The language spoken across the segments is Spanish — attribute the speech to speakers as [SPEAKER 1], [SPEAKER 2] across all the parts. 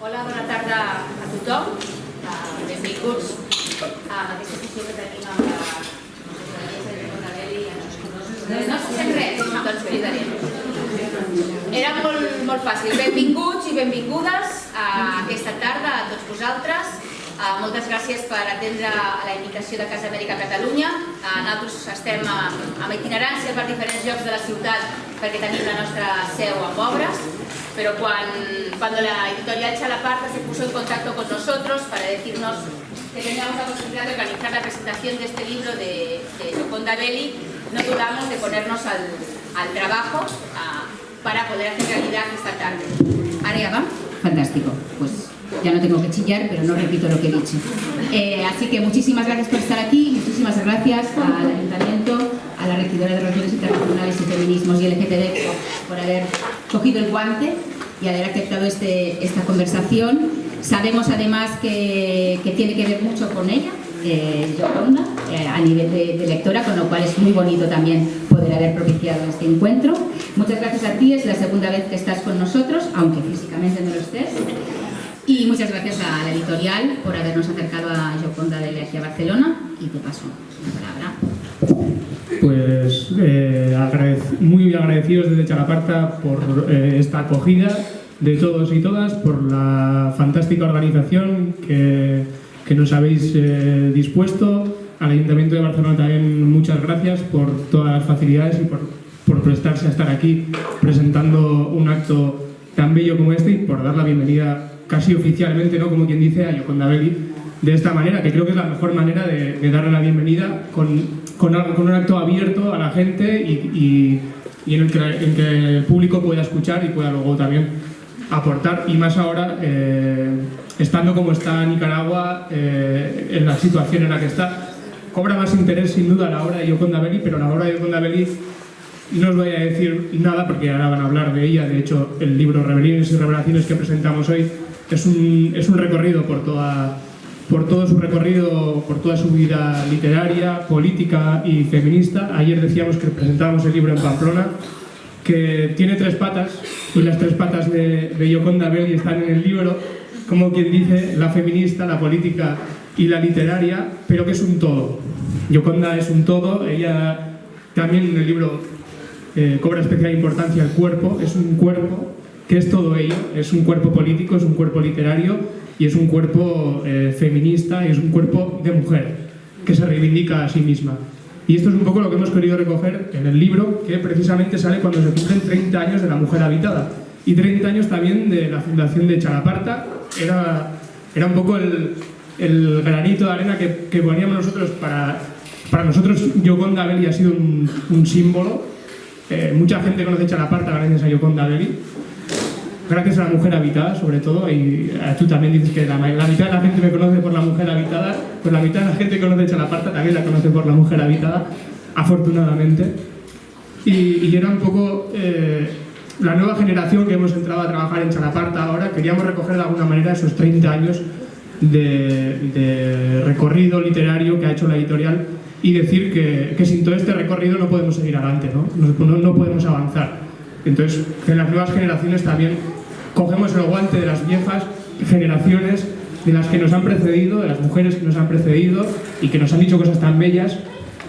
[SPEAKER 1] Hola, bona tarda a tothom. Benvinguts a aquesta sessió que tenim amb la Yocanda Belli. No sent res, doncs cridarem. Era molt fàcil. Benvinguts i benvingudes a aquesta tarda a tots vosaltres. Moltes gràcies per atendre a la invitació de Casa Amèrica Catalunya. Nosaltres estem amb itinerància per diferents llocs de la ciutat perquè tenim la nostra seu amb obres, pero cuando la editorial Chalaparta se puso en contacto con nosotros para decirnos que teníamos la posibilidad de organizar la presentación de este libro de Yocanda Belli, no dudamos de ponernos al trabajo para poder hacer realidad esta tarde. ¿Ahora ya va? Fantástico. Pues ya no tengo que chillar, pero no repito lo que he dicho. Así que muchísimas gracias por estar aquí, muchísimas gracias al Ayuntamiento, a la Regidora de Relaciones Internacionales y Feminismos y LGTB por haber cogido el guante y haber aceptado esta conversación. Sabemos además que tiene que ver mucho con ella, Yocanda, a nivel de lectora, con lo cual es muy bonito también poder haber propiciado este encuentro. Muchas gracias a ti, es la segunda vez que estás con nosotros, aunque físicamente no lo estés. Y muchas gracias a la editorial por habernos acercado a Yocanda Belli aquí a Barcelona. Y te paso la palabra.
[SPEAKER 2] Pues muy agradecidos desde Chalaparta por esta acogida de todos y todas, por la fantástica organización que nos habéis dispuesto. Al Ayuntamiento de Barcelona también muchas gracias por todas las facilidades y por prestarse a estar aquí presentando un acto tan bello como este y por dar la bienvenida casi oficialmente, ¿no?, como quien dice, a Yocanda Belli de esta manera, que creo que es la mejor manera de darle la bienvenida con un acto abierto a la gente y en el que el público pueda escuchar y pueda luego también aportar, y más ahora estando como está Nicaragua, en la situación en la que está. Cobra más interés sin duda la obra de Yocanda Belli, pero la obra de Yocanda Belli no os voy a decir nada porque ahora van a hablar de ella. De hecho, el libro Rebeliones y Revelaciones que presentamos hoy es un recorrido por todo su recorrido, por toda su vida literaria, política y feminista. Ayer decíamos que presentábamos el libro en Pamplona, que tiene 3 patas, y las 3 patas de Yocanda Belli están en el libro, como quien dice, la feminista, la política y la literaria, pero que es un todo. Yocanda es un todo. Ella también en el libro cobra especial importancia el cuerpo. Es un cuerpo que es todo ello, es un cuerpo político, es un cuerpo literario y es un cuerpo feminista, y es un cuerpo de mujer que se reivindica a sí misma. Y esto es un poco lo que hemos querido recoger en el libro, que precisamente sale cuando se cumplen 30 años de la mujer habitada y 30 años también de la fundación de Chalaparta. Era un poco el granito de arena que poníamos nosotros. Para nosotros Yocanda Belli ha sido un símbolo. Mucha gente conoce Chalaparta gracias a Yocanda Belli, gracias a la mujer habitada sobre todo, y tú también dices que la mitad de la gente me conoce por la mujer habitada, pues la mitad de la gente que conoce Chalaparta también la conoce por la mujer habitada, afortunadamente. Y era un poco la nueva generación que hemos entrado a trabajar en Chalaparta ahora. Queríamos recoger de alguna manera esos 30 años de recorrido literario que ha hecho la editorial y decir que sin todo este recorrido no podemos seguir adelante, no podemos avanzar. Entonces, que las nuevas generaciones también cogemos el guante de las viejas generaciones, de las que nos han precedido, de las mujeres que nos han precedido y que nos han dicho cosas tan bellas,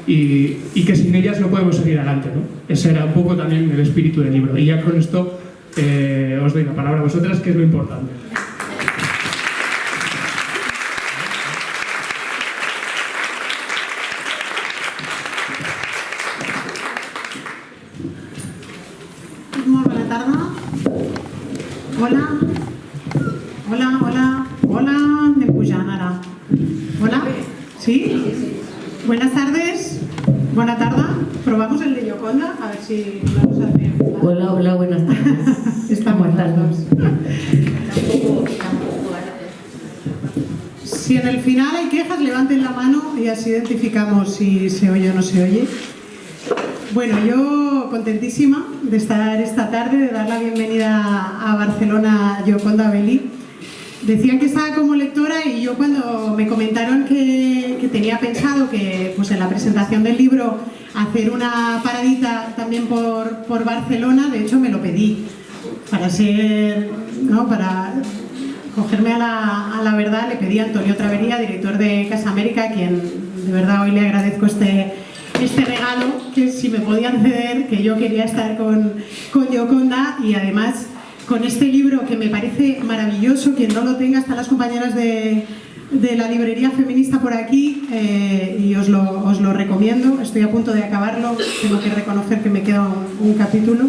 [SPEAKER 2] y que sin ellas no podemos seguir adelante, ¿no? Ese era un poco también el espíritu del libro. Y ya con esto os doy la palabra a vosotras, que es lo importante.
[SPEAKER 3] Molt bona tarda. Hola. Hola, hola. Hola, anem pujant ara. Hola. ¿Sí? Buenas tardes. Buena tarde. Probamos el de Yocanda, a ver si vamos a hacer.
[SPEAKER 4] Hola, hola, buenas tardes.
[SPEAKER 3] Estamos las dos. Si en el final hay quejas, levanten la mano y así identificamos si se oye o no se oye. Bueno, yo contentísima de estar esta tarde, de dar la bienvenida a Barcelona a Yocanda Belli. Decían que estaba como lectora, y yo cuando me comentaron que tenía pensado que pues en la presentación del libro hacer una paradita también por Barcelona, de hecho me lo pedí para ser, ¿no?, para cogerme a la verdad, le pedí a Antonio Travería, director de Casa América, a quien de verdad hoy le agradezco este regalo, que si me podían ceder, que yo quería estar con Gioconda, y además con este libro que me parece maravilloso. Quien no lo tenga, están las compañeras de la librería feminista por aquí, y os lo recomiendo. Estoy a punto de acabarlo, tengo que reconocer que me queda un capítulo.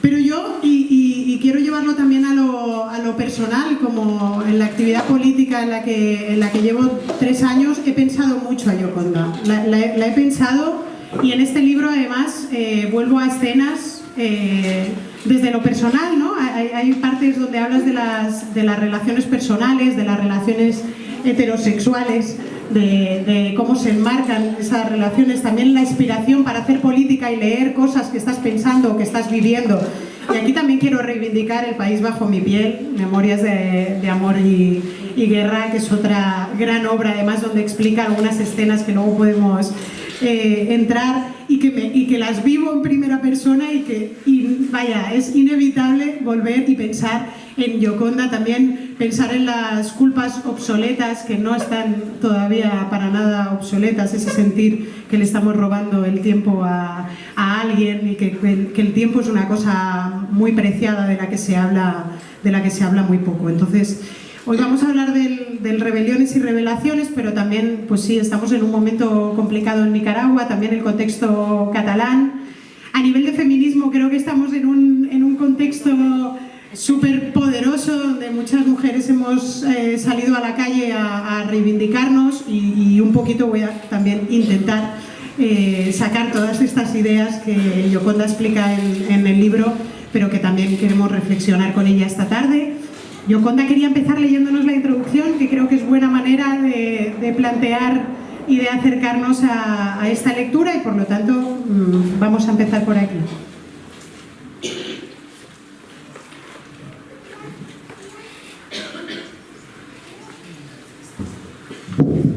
[SPEAKER 3] Pero yo, y quiero llevarlo también a lo personal, como en la actividad política en la que llevo 3 años, he pensado mucho a Gioconda. La he pensado, y en este libro además vuelvo a escenas desde lo personal, ¿no? Hay partes donde hablas de las relaciones personales, de las relaciones heterosexuales, de cómo se enmarcan esas relaciones, también la inspiración para hacer política y leer cosas que estás pensando o que estás viviendo. Y aquí también quiero reivindicar El país bajo mi piel, Memorias de amor y guerra, que es otra gran obra, además, donde explica algunas escenas que luego podemos entrar, y que las vivo en primera persona, y vaya, es inevitable volver y pensar en Gioconda, también pensar en las culpas obsoletas, que no están todavía para nada obsoletas, ese sentir que le estamos robando el tiempo a alguien, y que el tiempo es una cosa muy preciada de la que se habla muy poco. Entonces, hoy vamos a hablar del rebeliones y revelaciones, pero también, pues sí, estamos en un momento complicado en Nicaragua, también el contexto catalán. A nivel de feminismo, creo que estamos en un contexto súper poderoso, donde muchas mujeres hemos salido a la calle a reivindicarnos, y un poquito voy a también intentar sacar todas estas ideas que Gioconda explica en el libro, pero que también queremos reflexionar con ella esta tarde. Gioconda quería empezar leyéndonos la introducción, que creo que es buena manera de plantear y de acercarnos a esta lectura, y por lo tanto vamos a empezar por aquí.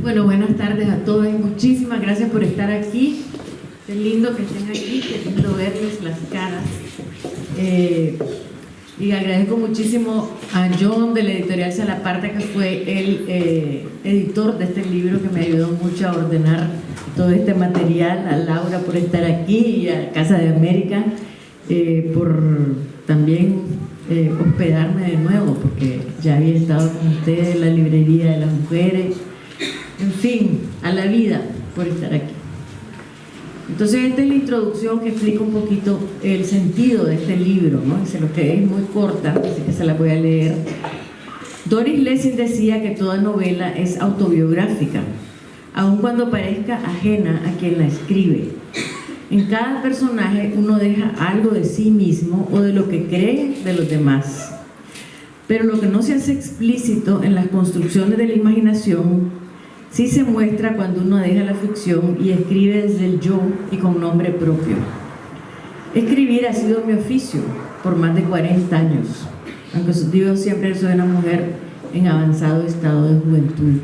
[SPEAKER 4] Bueno, buenas tardes a todos y muchísimas gracias por estar aquí. Qué lindo que estén aquí, qué lindo verles las caras. Y agradezco muchísimo a John de la editorial Salaparta, que fue el editor de este libro, que me ayudó mucho a ordenar todo este material, a Laura por estar aquí, y a Casa de América por también hospedarme de nuevo, porque ya había estado con ustedes en la librería de las mujeres. En fin, a la vida por estar aquí. Entonces, esta es la introducción que explica un poquito el sentido de este libro, ¿no? Se lo que es muy corta, así que se la voy a leer. Doris Lessing decía que toda novela es autobiográfica, aun cuando parezca ajena a quien la escribe. En cada personaje uno deja algo de sí mismo o de lo que cree de los demás. Pero lo que no se hace explícito en las construcciones de la imaginación sí se muestra cuando uno deja la ficción y escribe desde el yo y con nombre propio. Escribir ha sido mi oficio por más de 40 años, aunque yo siempre soy una mujer en avanzado estado de juventud.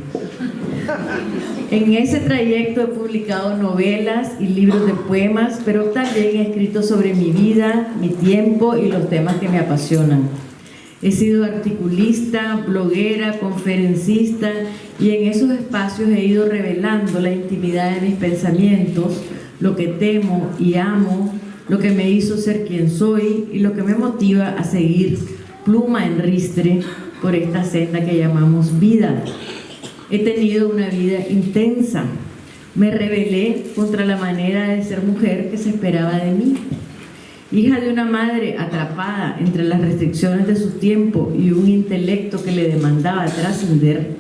[SPEAKER 4] En ese trayecto he publicado novelas y libros de poemas, pero también he escrito sobre mi vida, mi tiempo y los temas que me apasionan. He sido articulista, bloguera, conferencista, y en esos espacios he ido revelando la intimidad de mis pensamientos, lo que temo y amo, lo que me hizo ser quien soy y lo que me motiva a seguir pluma en ristre por esta senda que llamamos vida. He tenido una vida intensa. Me rebelé contra la manera de ser mujer que se esperaba de mí. Hija de una madre atrapada entre las restricciones de su tiempo y un intelecto que le demandaba trascender,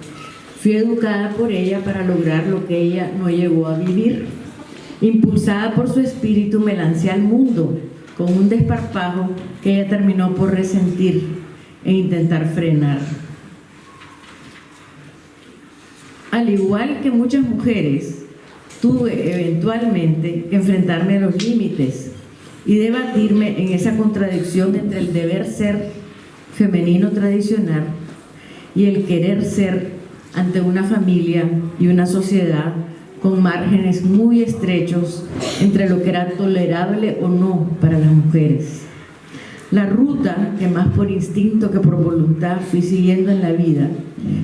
[SPEAKER 4] fui educada por ella para lograr lo que ella no llegó a vivir. Impulsada por su espíritu, me lancé al mundo con un desparpajo que ella terminó por resentir e intentar frenar. Al igual que muchas mujeres, tuve eventualmente que enfrentarme a los límites y debatirme en esa contradicción entre el deber ser femenino tradicional y el querer ser ante una familia y una sociedad con márgenes muy estrechos entre lo que era tolerable o no para las mujeres. La ruta que más por instinto que por voluntad fui siguiendo en la vida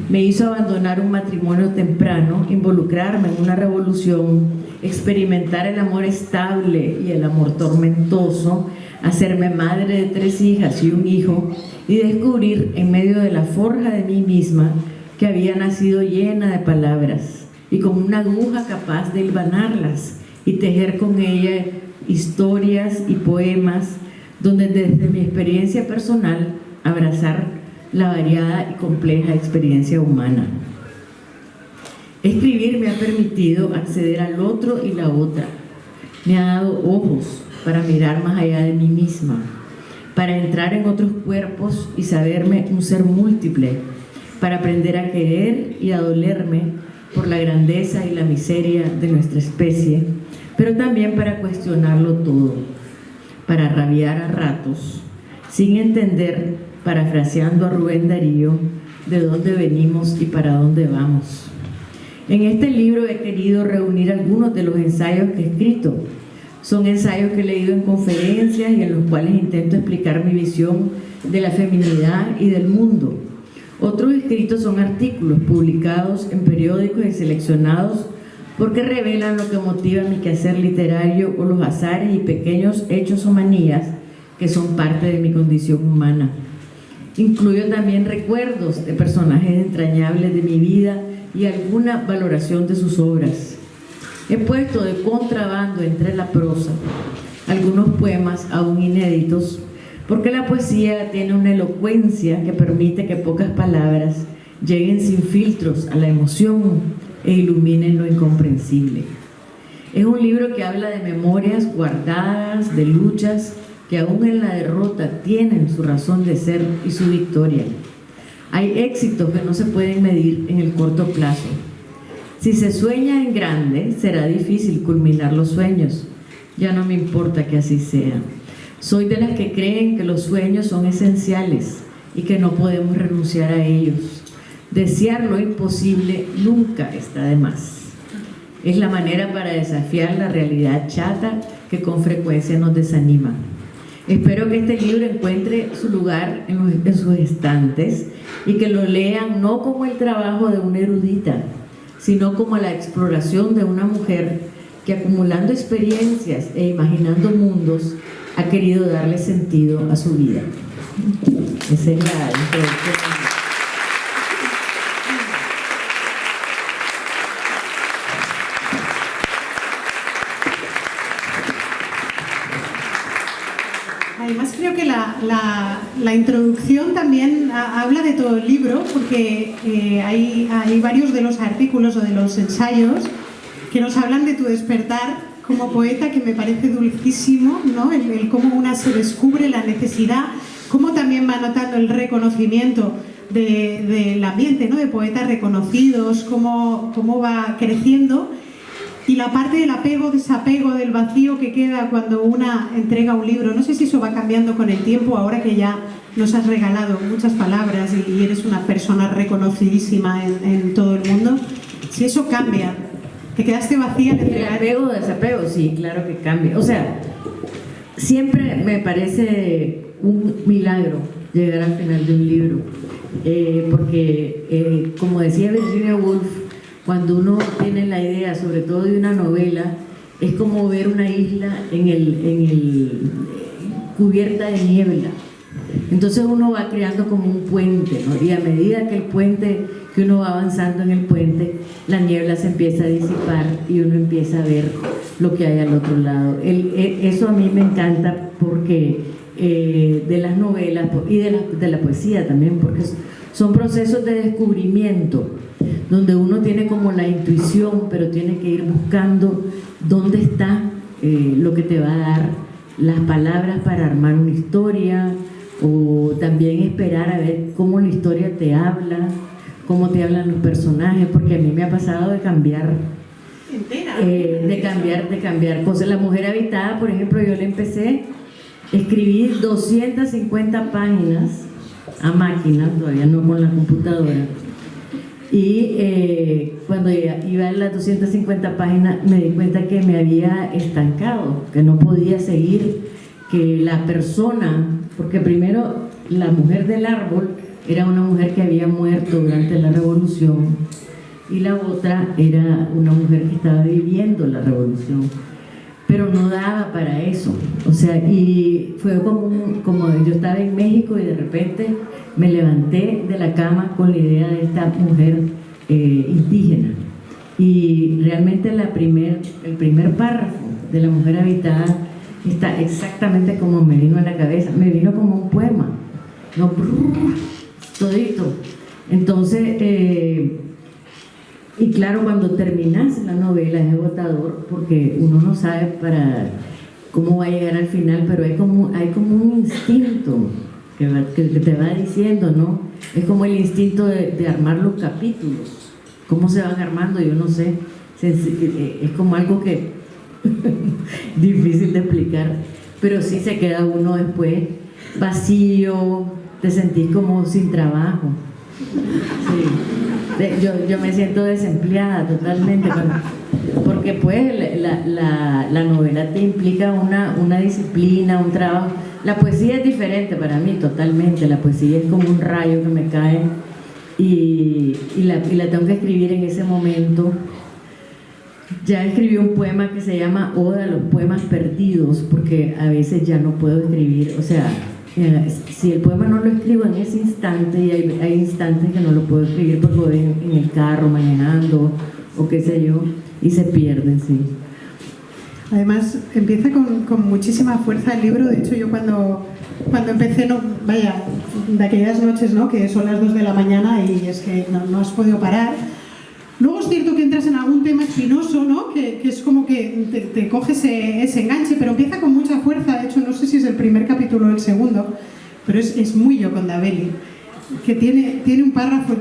[SPEAKER 4] me hizo abandonar un matrimonio temprano, involucrarme en una revolución, experimentar el amor estable y el amor tormentoso, hacerme madre de 3 hijas y un hijo y descubrir en medio de la forja de mí misma que había nacido llena de palabras y con una aguja capaz de hilvanarlas y tejer con ella historias y poemas donde desde mi experiencia personal abrazar la variada y compleja experiencia humana. Escribir me ha permitido acceder al otro y la otra. Me ha dado ojos para mirar más allá de mí misma, para entrar en otros cuerpos y saberme un ser múltiple, para aprender a querer y a dolerme por la grandeza y la miseria de nuestra especie, pero también para cuestionarlo todo, para rabiar a ratos, sin entender, parafraseando a Rubén Darío, de dónde venimos y para dónde vamos. En este libro he querido reunir algunos de los ensayos que he escrito. Son ensayos que he leído en conferencias y en los cuales intento explicar mi visión de la feminidad y del mundo. Otros escritos son artículos publicados en periódicos y seleccionados porque revelan lo que motiva mi quehacer literario o los azares y pequeños hechos o manías que son parte de mi condición humana. Incluyo también recuerdos de personajes entrañables de mi vida y alguna valoración de sus obras. He puesto de contrabando entre la prosa algunos poemas aún inéditos, porque la poesía tiene una elocuencia que permite que pocas palabras lleguen sin filtros a la emoción e iluminen lo incomprensible. Es un libro que habla de memorias guardadas, de luchas que aún en la derrota tienen su razón de ser y su victoria. Hay éxitos que no se pueden medir en el corto plazo. Si se sueña en grande, será difícil culminar los sueños. Ya no me importa que así sea. Soy de las que creen que los sueños son esenciales y que no podemos renunciar a ellos. Desear lo imposible nunca está de más. Es la manera para desafiar la realidad chata que con frecuencia nos desanima. Espero que este libro encuentre su lugar en sus estantes y que lo lean no como el trabajo de una erudita, sino como la exploración de una mujer que, acumulando experiencias e imaginando mundos, ha querido darle sentido a su vida. Esa es la introducción.
[SPEAKER 3] Además creo que la introducción también habla de todo el libro, porque hay varios de los artículos o de los ensayos que nos hablan de tu despertar como poeta, que me parece dulcísimo, ¿no? El cómo una se descubre la necesidad, cómo también va notando el reconocimiento del ambiente, ¿no? De poetas reconocidos, cómo va creciendo. Y la parte del apego, desapego, del vacío que queda cuando una entrega un libro. No sé si eso va cambiando con el tiempo, ahora que ya nos has regalado muchas palabras y eres una persona reconocidísima en todo el mundo. Si eso cambia, ¿te quedaste vacía al entregar?
[SPEAKER 4] El apego, desapego, sí, claro que cambia. O sea, siempre me parece un milagro llegar al final de un libro. Porque, como decía Virginia Woolf, cuando uno tiene la idea, sobre todo de una novela, es como ver una isla cubierta de niebla. Entonces uno va creando como un puente, ¿no? Y a medida que uno va avanzando en el puente, la niebla se empieza a disipar y uno empieza a ver lo que hay al otro lado. Eso a mí me encanta porque de las novelas y de la poesía también, porque son procesos de descubrimiento donde uno tiene como la intuición, pero tiene que ir buscando dónde está lo que te va a dar las palabras para armar una historia, o también esperar a ver cómo la historia te habla, cómo te hablan los personajes, porque a mí me ha pasado de cambiar de cambiar cosas. La Mujer Habitada, por ejemplo, yo le empecé, escribí 250 páginas a máquina, todavía no con la computadora. Y cuando iba a las 250 páginas me di cuenta que me había estancado, que no podía seguir, que la persona porque primero la mujer del árbol era una mujer que había muerto durante la revolución y la otra era una mujer que estaba viviendo la revolución, pero no daba para eso. O sea, y fue como yo estaba en México y de repente me levanté de la cama con la idea de esta mujer indígena, y realmente el primer párrafo de La mujer habitada está exactamente como me vino a la cabeza, me vino como un poema, no, todito. Entonces, y claro, cuando terminas la novela es agotador porque uno no sabe cómo va a llegar al final, pero hay como un instinto que te va diciendo, ¿no? Es como el instinto de armar los capítulos. ¿Cómo se van armando? Yo no sé. Es como algo que difícil de explicar, pero sí se queda uno después vacío, te sentís como sin trabajo. Sí. Yo me siento desempleada totalmente, porque pues la novela te implica una disciplina, un trabajo. La poesía es diferente para mí totalmente, la poesía es como un rayo que me cae y la tengo que escribir en ese momento. Ya escribí un poema que se llama Oda a los poemas perdidos, porque a veces ya no puedo escribir, o sea, si el poema no lo escribo en ese instante, y hay instantes que no lo puedo escribir porque voy en el carro manejando o qué sé yo, y se pierden, sí.
[SPEAKER 3] Además, empieza con muchísima fuerza el libro. De hecho, yo cuando empecé, de aquellas noches, ¿no?, que son las 2 de la mañana y es que no has podido parar. Luego es cierto que entras en algún tema espinoso, ¿no?, que es como que te coge ese enganche, pero empieza con mucha fuerza. De hecho, no sé si es el primer capítulo o el segundo, pero es muy Gioconda-Belli, que tiene un párrafo,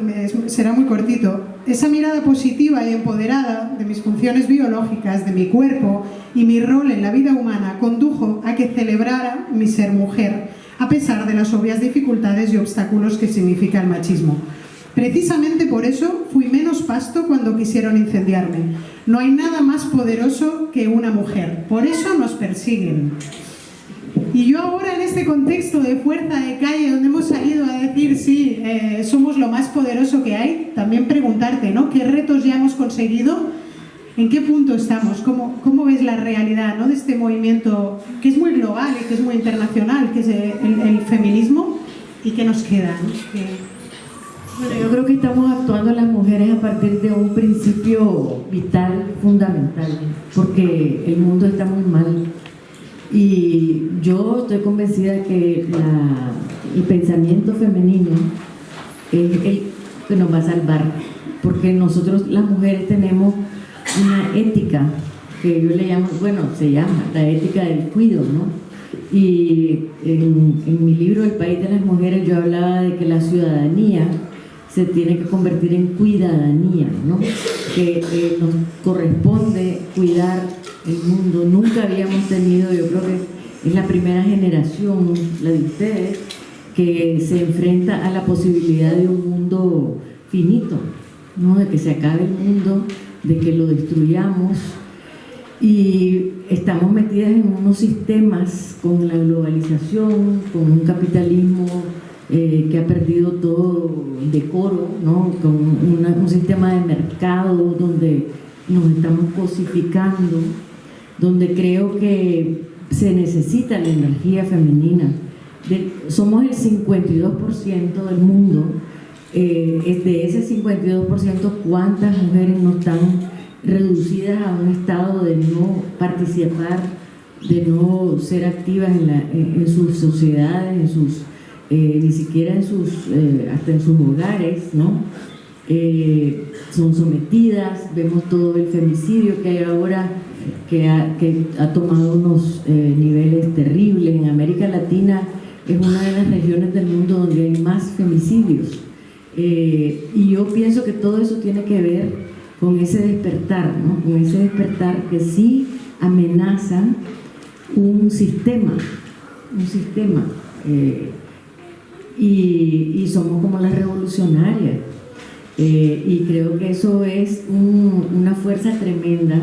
[SPEAKER 3] será muy cortito. Esa mirada positiva y empoderada de mis funciones biológicas, de mi cuerpo y mi rol en la vida humana condujo a que celebrara mi ser mujer, a pesar de las obvias dificultades y obstáculos que significa el machismo. Precisamente por eso fui menos pasto cuando quisieron incendiarme. No hay nada más poderoso que una mujer. Por eso nos persiguen. Y yo ahora, en este contexto de fuerza de calle, donde hemos salido a decir sí, somos lo más poderoso que hay, también preguntarte, ¿no?, ¿qué retos ya hemos conseguido? ¿En qué punto estamos? ¿Cómo ves la realidad, ¿no?, de este movimiento que es muy global y que es muy internacional, que es el feminismo? ¿Y qué nos queda, ¿no?
[SPEAKER 4] Bueno, yo creo que estamos actuando las mujeres a partir de un principio vital, fundamental, porque el mundo está muy mal. Y yo estoy convencida que el pensamiento femenino es el que nos va a salvar, porque nosotros las mujeres tenemos una ética que yo le llamo, se llama la ética del cuido, ¿no? Y en mi libro El país de las mujeres yo hablaba de que la ciudadanía se tiene que convertir en cuidadanía, ¿no? Que nos corresponde cuidar el mundo. Nunca habíamos tenido, yo creo que es la primera generación, la de ustedes, que se enfrenta a la posibilidad de un mundo finito, ¿no?, de que se acabe el mundo, de que lo destruyamos, y estamos metidas en unos sistemas con la globalización, con un capitalismo que ha perdido todo decoro, ¿no?, con un sistema de mercado donde nos estamos cosificando, donde creo que se necesita la energía femenina. Somos el 52% del mundo. De ese 52%, ¿cuántas mujeres no están reducidas a un estado de no participar, de no ser activas en sus sociedades, ni siquiera hasta en sus hogares, ¿no? Son sometidas? Vemos todo el femicidio que hay ahora, que ha tomado unos niveles terribles. En América Latina es una de las regiones del mundo donde hay más femicidios, y yo pienso que todo eso tiene que ver con ese despertar, ¿no?, con ese despertar que sí amenaza un sistema, y somos como las revolucionarias, y creo que eso es una fuerza tremenda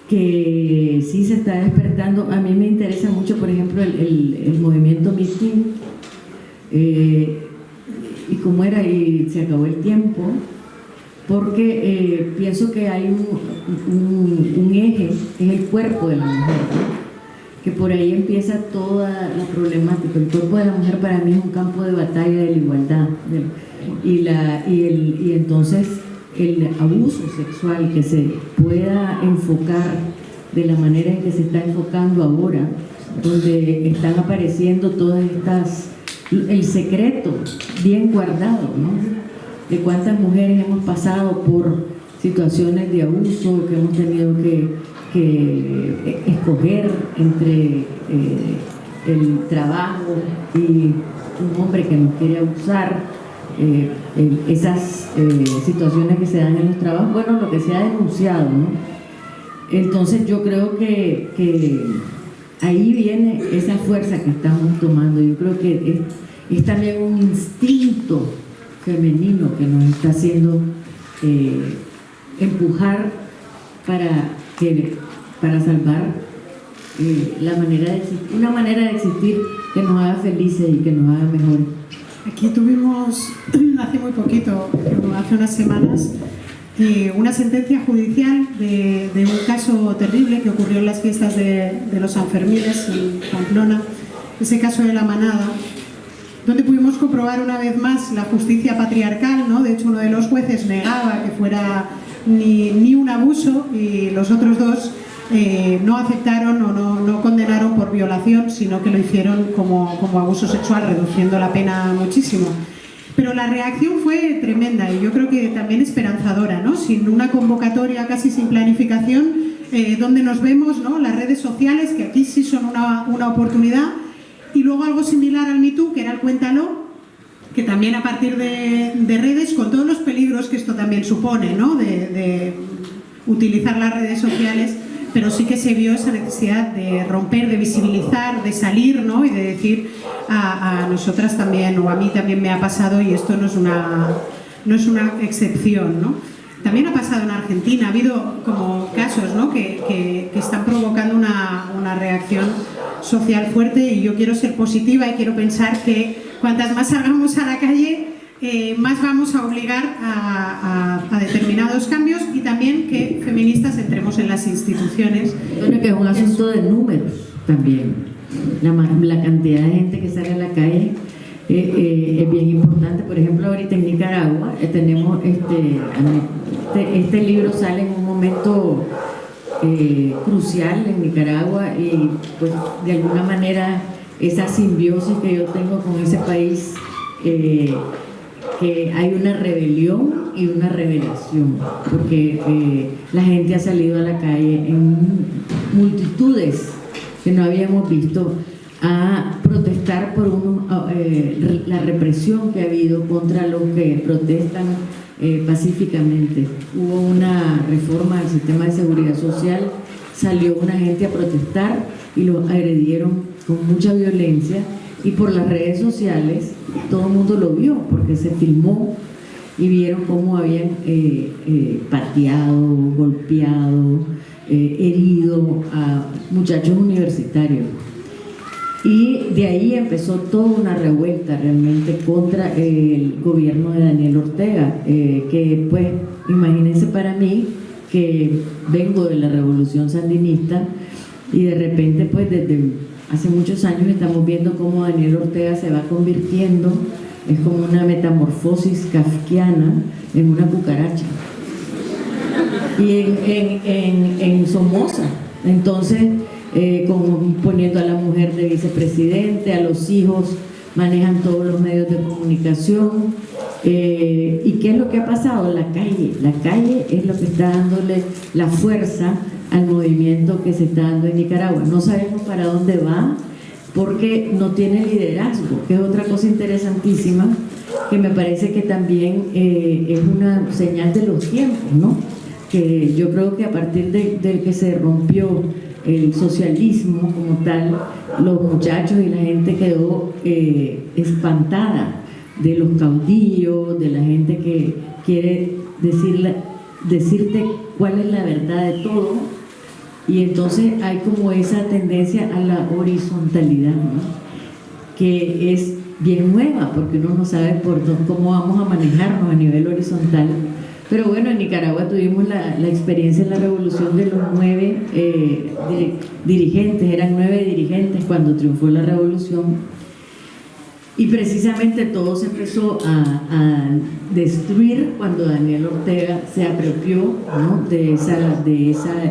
[SPEAKER 4] que sí se está despertando. A mí me interesa mucho, por ejemplo, ejemplo, el movimiento Me Too, y cómo era, y se acabó el tiempo, porque pienso que hay un eje, que es el cuerpo de la mujer, ¿no? Que por ahí empieza toda la problemática. El cuerpo de la mujer para mí es un campo de batalla de la igualdad, y entonces el abuso sexual que se pueda enfocar de la manera en que se está enfocando ahora, donde están apareciendo todas estas, el secreto bien guardado, ¿no? De cuántas mujeres hemos pasado por situaciones de abuso, que hemos tenido que escoger entre el trabajo y un hombre que nos quiere abusar, esas situaciones que se dan en los trabajos, bueno, lo que se ha denunciado, ¿no? Entonces yo creo que ahí viene esa fuerza que estamos tomando. Yo creo que es también un instinto femenino que nos está haciendo empujar para salvar una manera de existir que nos haga felices y que nos haga mejores.
[SPEAKER 3] Aquí tuvimos hace muy poquito, hace unas semanas, una sentencia judicial de un caso terrible que ocurrió en las fiestas de los Sanfermines en Pamplona, ese caso de la manada, donde pudimos comprobar una vez más la justicia patriarcal, ¿no? De hecho, uno de los jueces negaba que fuera ni un abuso, y los otros dos no aceptaron o no condenaron por violación, sino que lo hicieron como abuso sexual, reduciendo la pena muchísimo. Pero la reacción fue tremenda y yo creo que también esperanzadora, ¿no? Sin una convocatoria, casi sin planificación, donde nos vemos, ¿no? Las redes sociales, que aquí sí son una oportunidad, y luego algo similar al Me Too, que era el Cuéntalo, que también a partir de redes, con todos los peligros que esto también supone, ¿no? De utilizar las redes sociales, pero sí que se vio esa necesidad de romper, de visibilizar, de salir, ¿no? Y de decir a nosotras también, o a mí también me ha pasado, y esto no es una excepción, ¿no? También ha pasado en Argentina, ha habido como casos, ¿no? que están provocando una reacción social fuerte, y yo quiero ser positiva y quiero pensar que cuantas más salgamos a la calle, más vamos a obligar a determinados cambios, y también que feministas entremos en las instituciones.
[SPEAKER 4] Bueno, que es un asunto de números también. La cantidad de gente que sale a la calle es bien importante. Por ejemplo, ahorita en Nicaragua tenemos este libro sale en un momento crucial en Nicaragua, y pues de alguna manera esa simbiosis que yo tengo con ese país, que hay una rebelión y una revelación, porque la gente ha salido a la calle en multitudes que no habíamos visto a protestar por la represión que ha habido contra los que protestan pacíficamente. Hubo una reforma del sistema de seguridad social, salió una gente a protestar y los agredieron con mucha violencia, y por las redes sociales todo el mundo lo vio porque se filmó y vieron cómo habían pateado, golpeado, herido a muchachos universitarios. Y de ahí empezó toda una revuelta realmente contra el gobierno de Daniel Ortega, que pues imagínense, para mí, que vengo de la revolución sandinista, y de repente pues desde hace muchos años estamos viendo cómo Daniel Ortega se va convirtiendo, es como una metamorfosis kafkiana en una cucaracha, y en Somoza. Entonces como poniendo a la mujer de vicepresidente, a los hijos, manejan todos los medios de comunicación. ¿Y qué es lo que ha pasado? La calle es lo que está dándole la fuerza al movimiento que se está dando en Nicaragua. No sabemos para dónde va, porque no tiene liderazgo, que es otra cosa interesantísima, que me parece que también es una señal de los tiempos, ¿no? Que yo creo que a partir del que se rompió el socialismo como tal, los muchachos y la gente quedó espantada de los caudillos, de la gente que quiere decirte cuál es la verdad de todo, Y entonces hay como esa tendencia a la horizontalidad, ¿no? Que es bien nueva, porque uno no sabe cómo vamos a manejarnos a nivel horizontal. Pero bueno, en Nicaragua tuvimos la experiencia en la revolución de los 9 dirigentes, eran 9 dirigentes cuando triunfó la revolución. Y precisamente todo se empezó a destruir cuando Daniel Ortega se apropió, ¿no?, de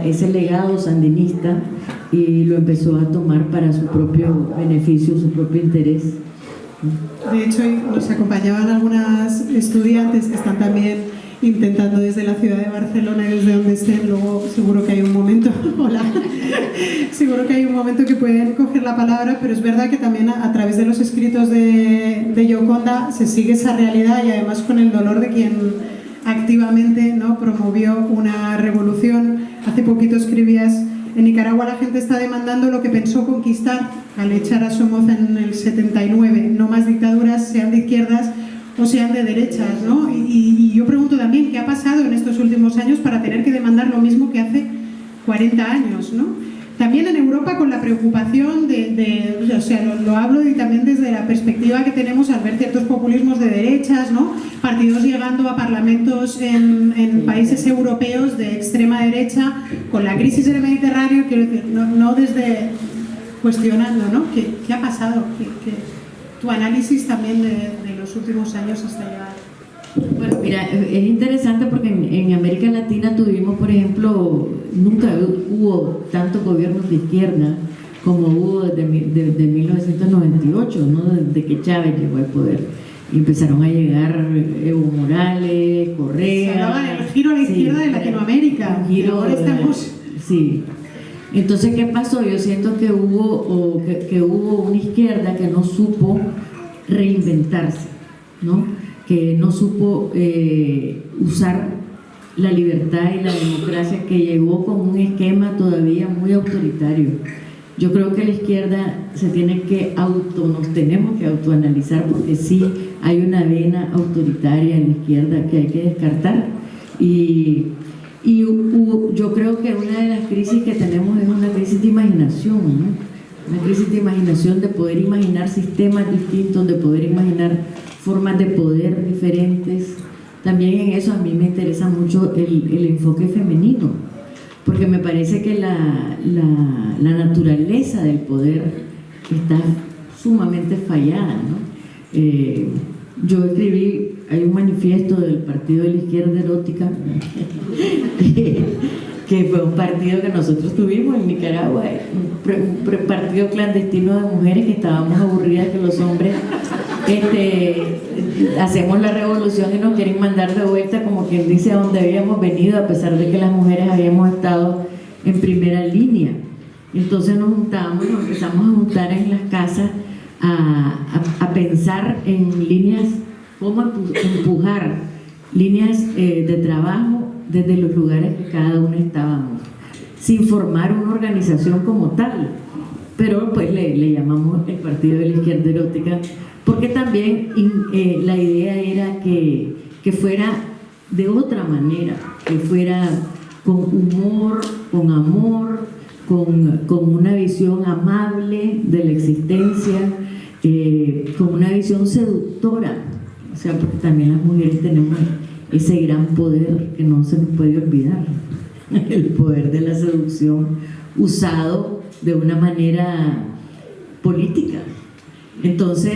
[SPEAKER 4] ese legado sandinista y lo empezó a tomar para su propio beneficio, su propio interés.
[SPEAKER 3] De hecho, nos acompañaban algunas estudiantes que están también intentando desde la ciudad de Barcelona y desde donde estén, luego seguro que hay un momento, hola, seguro que hay un momento que pueden coger la palabra, pero es verdad que también a través de los escritos de Gioconda se sigue esa realidad y además con el dolor de quien activamente, ¿no?, promovió una revolución. Hace poquito escribías: en Nicaragua la gente está demandando lo que pensó conquistar al echar a Somoza en el 79, no más dictaduras, sean de izquierdas o sean de derechas, ¿no? Y yo pregunto también, ¿qué ha pasado en estos últimos años para tener que demandar lo mismo que hace 40 años, ¿no? También en Europa con la preocupación o sea, lo hablo y también desde la perspectiva que tenemos al ver ciertos populismos de derechas, ¿no? Partidos llegando a parlamentos en países europeos de extrema derecha, con la crisis del Mediterráneo, quiero decir, no desde cuestionando, ¿no? ¿Qué ha pasado? Tu análisis también de los últimos años hasta llegar.
[SPEAKER 4] Bueno, mira, es interesante porque en América Latina tuvimos, por ejemplo, nunca hubo tantos gobiernos de izquierda como hubo desde 1998, ¿no? Desde que Chávez llegó al poder. Y empezaron a llegar Evo Morales, Correa.
[SPEAKER 3] Se hablaba del giro a la izquierda de Latinoamérica. Ahora estamos...
[SPEAKER 4] Sí. Entonces, ¿qué pasó? Yo siento que hubo una izquierda que no supo reinventarse, ¿no? Que no supo usar la libertad y la democracia, que llegó con un esquema todavía muy autoritario. Yo creo que la izquierda nos tenemos que autoanalizar, porque sí hay una vena autoritaria en la izquierda que hay que descartar. Y yo creo que una de las crisis que tenemos es una crisis de imaginación, ¿no? Una crisis de imaginación, de poder imaginar sistemas distintos, de poder imaginar formas de poder diferentes. También en eso a mí me interesa mucho el enfoque femenino, porque me parece que la naturaleza del poder está sumamente fallada, ¿no? Yo escribí, hay un manifiesto del Partido de la Izquierda Erótica que fue un partido que nosotros tuvimos en Nicaragua, un partido clandestino de mujeres que estábamos aburridas que los hombres hacemos la revolución y nos quieren mandar de vuelta, como quien dice, a donde habíamos venido, a pesar de que las mujeres habíamos estado en primera línea. Entonces nos empezamos a juntar en las casas a pensar en líneas, cómo empujar líneas de trabajo desde los lugares que cada uno estábamos, sin formar una organización como tal, pero pues le llamamos el Partido de la Izquierda Erótica, porque también la idea era que fuera de otra manera, que fuera con humor, con amor, con una visión amable de la existencia, con una visión seductora, o sea, porque también las mujeres tenemos ese gran poder que no se nos puede olvidar, el poder de la seducción usado de una manera política. Entonces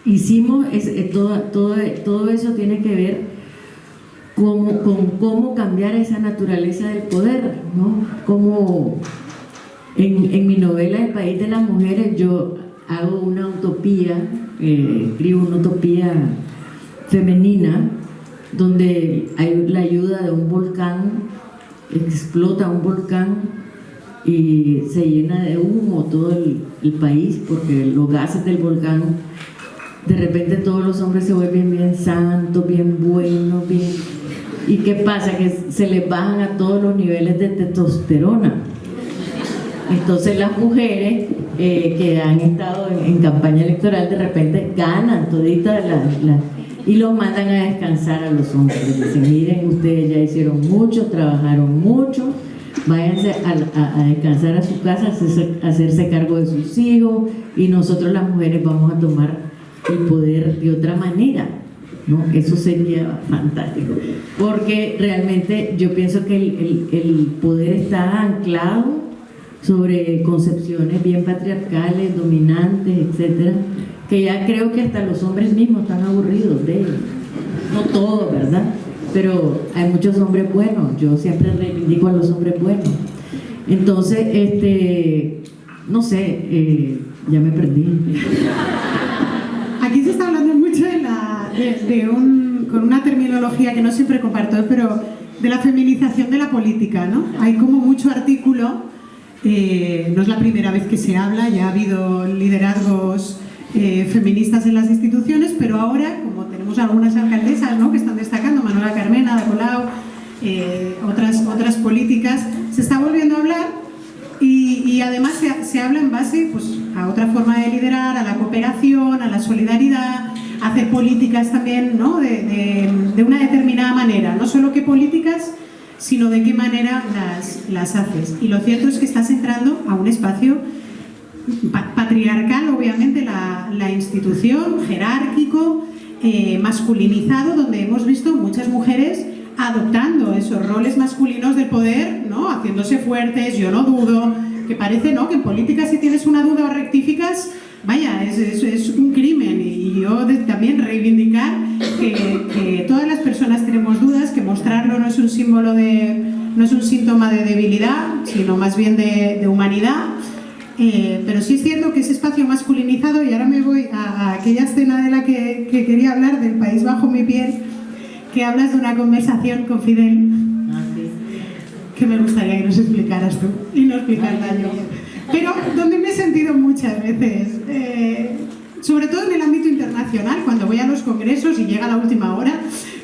[SPEAKER 4] hicimos todo eso tiene que ver con cómo cambiar esa naturaleza del poder, ¿no? Como en mi novela El País de las Mujeres yo hago una utopía, escribo una utopía femenina donde hay la ayuda de un volcán, explota un volcán y se llena de humo todo el país, porque los gases del volcán, de repente todos los hombres se vuelven bien santos, bien buenos, bien... ¿Y qué pasa? Que se les bajan a todos los niveles de testosterona. Entonces las mujeres que han estado en campaña electoral de repente ganan toditas y los mandan a descansar a los hombres. Les dicen, miren, ustedes ya hicieron mucho, trabajaron mucho, váyanse a descansar a su casa, a hacerse cargo de sus hijos, y nosotros las mujeres vamos a tomar el poder de otra manera, ¿no? Eso sería fantástico, porque realmente yo pienso que el poder está anclado sobre concepciones bien patriarcales, dominantes, etcétera, que ya creo que hasta los hombres mismos están aburridos de ellos. No todos, ¿verdad? Pero hay muchos hombres buenos. Yo siempre reivindico a los hombres buenos. Entonces, no sé, ya me perdí.
[SPEAKER 3] Aquí se está hablando mucho con una terminología que no siempre comparto, pero de la feminización de la política, ¿no? Hay como mucho artículo, no es la primera vez que se habla, ya ha habido liderazgos feministas en las instituciones, pero ahora, como tenemos algunas alcaldesas, ¿no?, que están destacando, Manuela Carmena, Ada Colau, otras políticas, se está volviendo a hablar y además se habla en base, pues, a otra forma de liderar, a la cooperación, a la solidaridad, a hacer políticas también, ¿no?, de una determinada manera, no solo qué políticas, sino de qué manera las haces. Y lo cierto es que estás entrando a un espacio patriarcal, obviamente, la institución, jerárquico, masculinizado, donde hemos visto muchas mujeres adoptando esos roles masculinos del poder, ¿no?, haciéndose fuertes. Yo no dudo, que parece, ¿no?, que en política si tienes una duda o rectificas, vaya, es un crimen. Y yo también reivindicar que todas las personas tenemos dudas, que mostrarlo no es un símbolo no es un síntoma de debilidad, sino más bien de humanidad. Pero sí es cierto que ese espacio masculinizado, y ahora me voy a aquella escena de la que quería hablar, del País bajo mi piel, que hablas de una conversación con Fidel, que me gustaría que nos explicaras tú y no explicarla yo. Pero donde me he sentido muchas veces, sobre todo en el ámbito internacional, cuando voy a los congresos y llega la última hora,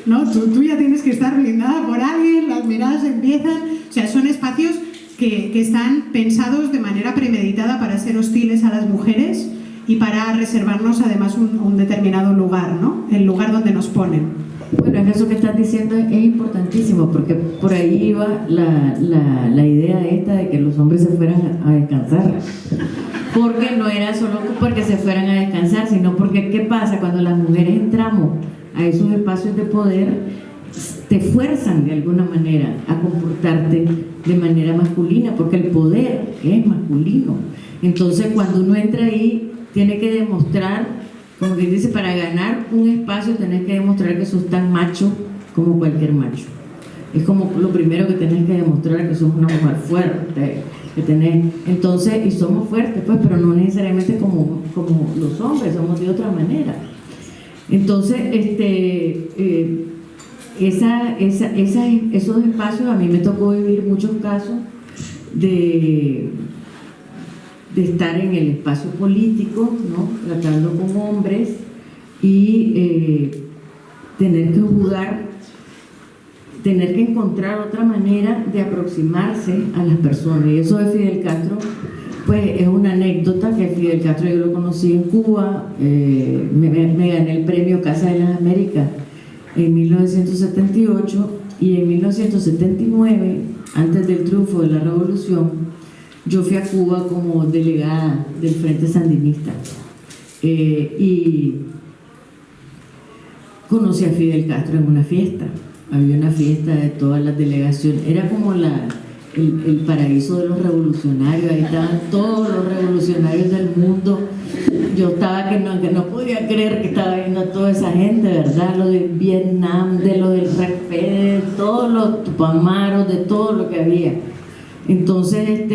[SPEAKER 3] ¿no?, tú ya tienes que estar blindada por alguien, las miradas empiezan, o sea, son espacios que están pensados de manera premeditada para ser hostiles a las mujeres y para reservarnos además un determinado lugar, ¿no?, el lugar donde nos ponen.
[SPEAKER 4] Bueno, eso que estás diciendo es importantísimo, porque por ahí iba la idea esta de que los hombres se fueran a descansar, porque no era solo porque se fueran a descansar, sino porque ¿qué pasa? Cuando las mujeres entramos a esos espacios de poder, te fuerzan de alguna manera a comportarte de manera masculina, porque el poder es masculino. Entonces, cuando uno entra ahí, tiene que demostrar, como que dice, para ganar un espacio tenés que demostrar que sos tan macho como cualquier macho. Es como lo primero que tenés que demostrar, que sos una mujer fuerte, que tenés, entonces, y somos fuertes, pues, pero no necesariamente como los hombres, somos de otra manera. Entonces, esos espacios, a mí me tocó vivir muchos casos de estar en el espacio político, ¿no?, tratando con hombres y tener que jugar, tener que encontrar otra manera de aproximarse a las personas. Y eso de Fidel Castro, pues es una anécdota, que Fidel Castro yo lo conocí en Cuba, me gané el premio Casa de las Américas en 1978, y en 1979, antes del triunfo de la revolución, yo fui a Cuba como delegada del Frente Sandinista, y conocí a Fidel Castro en una fiesta. Había una fiesta de todas las delegaciones, era como el paraíso de los revolucionarios, ahí estaban todos los revolucionarios del mundo. Yo estaba que no podía creer que estaba viendo a toda esa gente, ¿verdad? Lo de Vietnam, de lo del RFP, de todos los tupamaros, de todo lo que había. Entonces,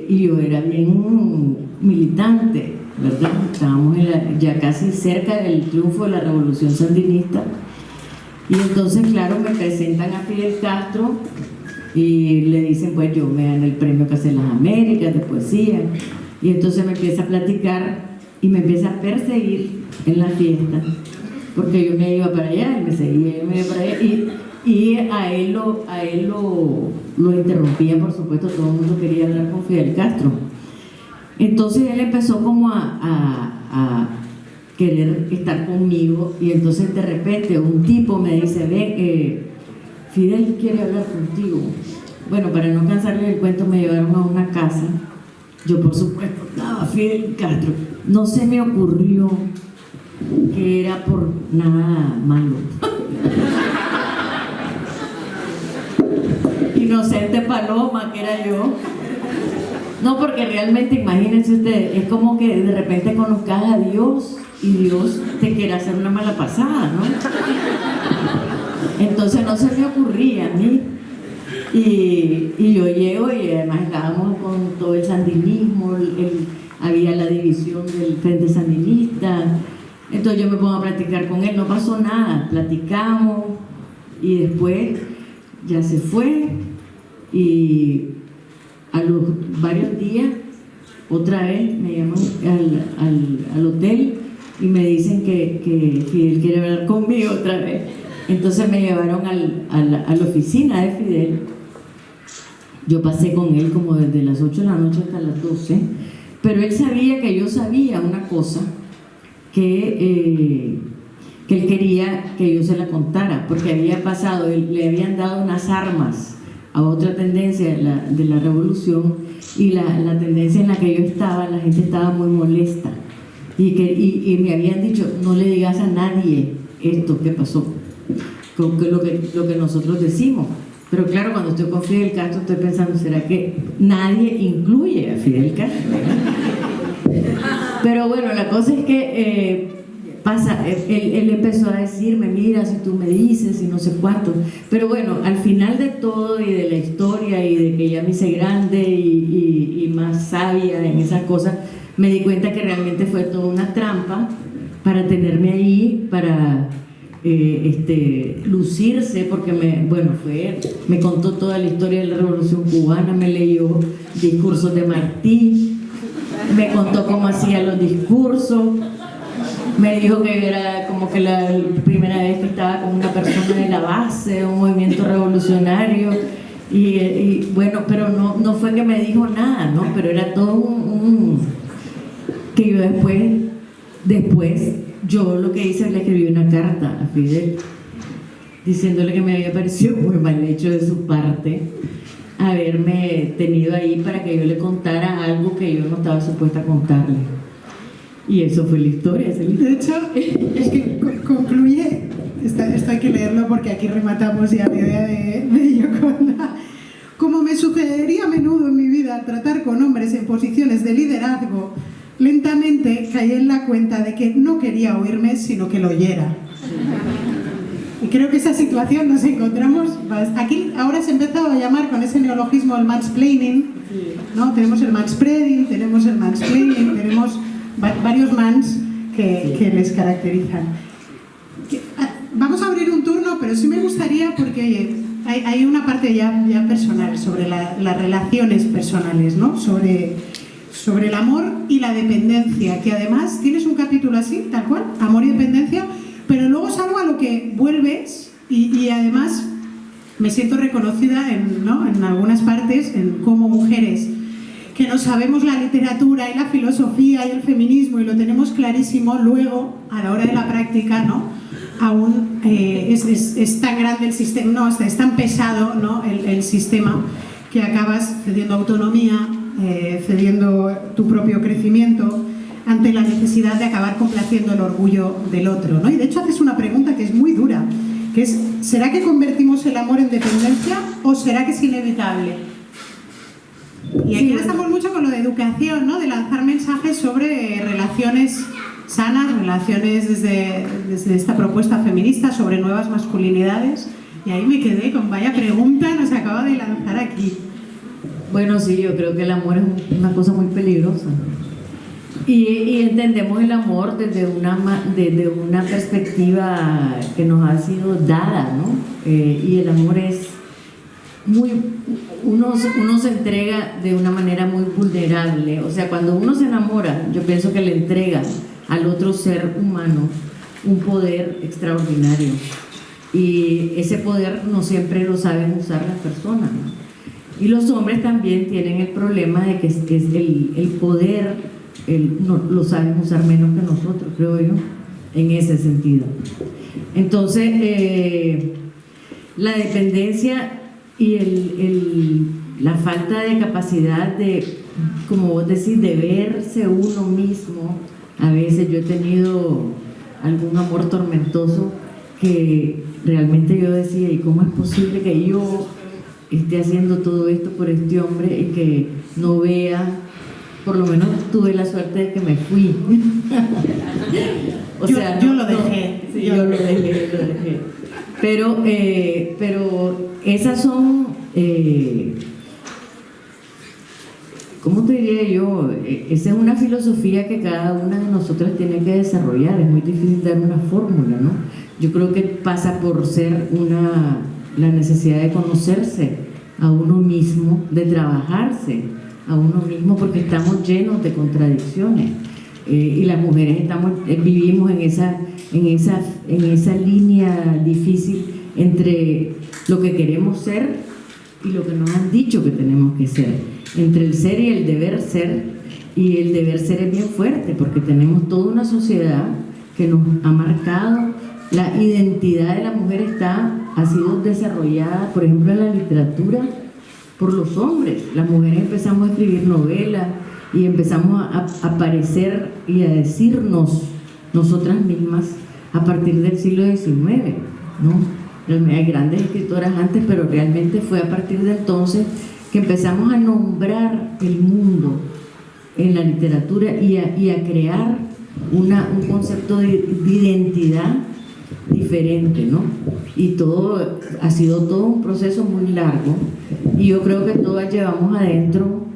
[SPEAKER 4] y yo era bien militante, ¿verdad? Estábamos ya casi cerca del triunfo de la revolución sandinista. Y entonces, claro, me presentan a Fidel Castro y le dicen, pues yo me dan el premio Casa de las Américas de poesía. Y entonces me empieza a platicar y me empieza a perseguir en la fiesta, porque yo me iba para allá, él me seguía, yo me iba para allá, y a él lo interrumpía, por supuesto, todo el mundo quería hablar con Fidel Castro. Entonces él empezó como a querer estar conmigo, y entonces de repente un tipo me dice, ven, Fidel quiere hablar contigo. Bueno, para no cansarle el cuento, me llevaron a una casa. Yo, por supuesto, estaba Fidel Castro. No se me ocurrió que era por nada malo. Inocente paloma que era yo. No, porque realmente, imagínense ustedes, es como que de repente conozcas a Dios y Dios te quiere hacer una mala pasada, ¿no? Entonces no se me ocurría a mí. Y yo llego, y además estábamos con todo el sandinismo, había la división del Frente Sandinista. Entonces yo me pongo a platicar con él, no pasó nada, platicamos, y después ya se fue, y a los varios días otra vez me llaman al hotel y me dicen que Fidel quiere hablar conmigo otra vez. Entonces me llevaron a la oficina de Fidel. Yo pasé con él como desde las 8 de la noche hasta las 12, pero él sabía que yo sabía una cosa, que él quería que yo se la contara, porque había pasado, le habían dado unas armas a otra tendencia de la revolución, y la tendencia en la que yo estaba, la gente estaba muy molesta, y me habían dicho, no le digas a nadie esto que pasó, lo que nosotros decimos. Pero claro, cuando estoy con Fidel Castro estoy pensando, ¿será que nadie incluye a Fidel Castro? Pero bueno, la cosa es que él empezó a decirme, mira, si tú me dices, y no sé cuánto. Pero bueno, al final de todo, y de la historia, y de que ya me hice grande y más sabia en esas cosas, me di cuenta que realmente fue toda una trampa para tenerme ahí, para lucirse, porque me contó toda la historia de la Revolución Cubana, me leyó discursos de Martí, me contó cómo hacía los discursos, me dijo que era como que la primera vez que estaba con una persona de la base de un movimiento revolucionario, y bueno, pero no fue que me dijo nada, ¿no? Pero era todo que yo después yo lo que hice es le escribí una carta a Fidel diciéndole que me había parecido muy mal hecho de su parte haberme tenido ahí para que yo le contara algo que yo no estaba supuesta a contarle. Y eso fue la historia.
[SPEAKER 3] De hecho, es que concluye, esto hay que leerlo porque aquí rematamos ya la idea de Yoconda. Como me sucedería a menudo en mi vida al tratar con hombres en posiciones de liderazgo, lentamente caí en la cuenta de que no quería oírme, sino que lo oyera. Y creo que esa situación nos encontramos aquí. Ahora se ha empezado a llamar con ese neologismo el mansplaining, ¿no? Tenemos el manspreading, tenemos el mansplaining, tenemos varios mans que les caracterizan. Vamos a abrir un turno, pero sí me gustaría, porque hay una parte ya personal sobre las relaciones personales, ¿no? Sobre el amor y la dependencia, que además tienes un capítulo así, tal cual, amor y dependencia, pero luego es algo a lo que vuelves y además me siento reconocida en algunas partes, en cómo mujeres que no sabemos la literatura y la filosofía y el feminismo y lo tenemos clarísimo, luego a la hora de la práctica, ¿no? Aún es tan grande el sistema, no, es tan pesado, ¿no? el sistema, que acabas cediendo autonomía, cediendo tu propio crecimiento ante la necesidad de acabar complaciendo el orgullo del otro, ¿no? Y de hecho haces una pregunta que es muy dura, que es, ¿será que convertimos el amor en dependencia o será que es inevitable? Y aquí estamos mucho con lo de educación, ¿no? De lanzar mensajes sobre relaciones sanas, relaciones desde esta propuesta feminista sobre nuevas masculinidades, y ahí me quedé con vaya pregunta nos acaba de lanzar aquí.
[SPEAKER 4] Bueno, sí, yo creo que el amor es una cosa muy peligrosa. Y entendemos el amor desde una perspectiva que nos ha sido dada, ¿no? Y el amor es uno se entrega de una manera muy vulnerable. O sea, cuando uno se enamora, yo pienso que le entrega al otro ser humano un poder extraordinario. Y ese poder no siempre lo saben usar las personas, ¿no? Y los hombres también tienen el problema de que es el poder lo saben usar menos que nosotros, creo yo, en ese sentido. Entonces, la dependencia y la falta de capacidad de, como vos decís, de verse uno mismo. A veces yo he tenido algún amor tormentoso que realmente yo decía, ¿y cómo es posible que yo esté haciendo todo esto por este hombre y que no vea? Por lo menos tuve la suerte de que me fui. O sea,
[SPEAKER 3] yo lo dejé.
[SPEAKER 4] Sí, yo lo dejé. Pero esas son, ¿cómo te diría yo? Esa es una filosofía que cada una de nosotras tiene que desarrollar. Es muy difícil dar una fórmula, ¿no? Yo creo que pasa por ser la necesidad de conocerse a uno mismo, de trabajarse a uno mismo, porque estamos llenos de contradicciones. Y las mujeres vivimos en esa línea difícil entre lo que queremos ser y lo que nos han dicho que tenemos que ser, entre el ser y el deber ser. Y el deber ser es bien fuerte porque tenemos toda una sociedad que nos ha marcado. La identidad de la mujer ha sido desarrollada, por ejemplo, en la literatura por los hombres. Las mujeres empezamos a escribir novelas y empezamos a aparecer y a decirnos nosotras mismas a partir del siglo XIX, ¿no? Hay grandes escritoras antes, pero realmente fue a partir de entonces que empezamos a nombrar el mundo en la literatura y a crear un concepto de identidad diferente, ¿no? Y todo ha sido todo un proceso muy largo, y yo creo que todas llevamos adentro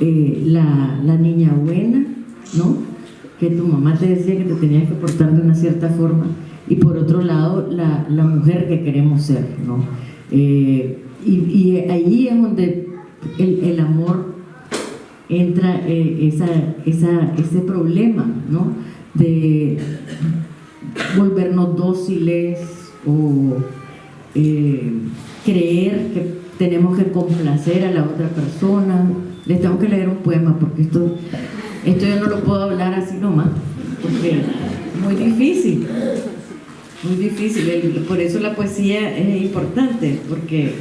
[SPEAKER 4] la niña buena, ¿no? Que tu mamá te decía que te tenías que portar de una cierta forma, y por otro lado la mujer que queremos ser, ¿no? Y ahí es donde el amor entra, ese problema, ¿no? De volvernos dóciles o creer que tenemos que complacer a la otra persona. Les tengo que leer un poema porque esto yo no lo puedo hablar así nomás, porque es muy difícil, por eso la poesía es importante, porque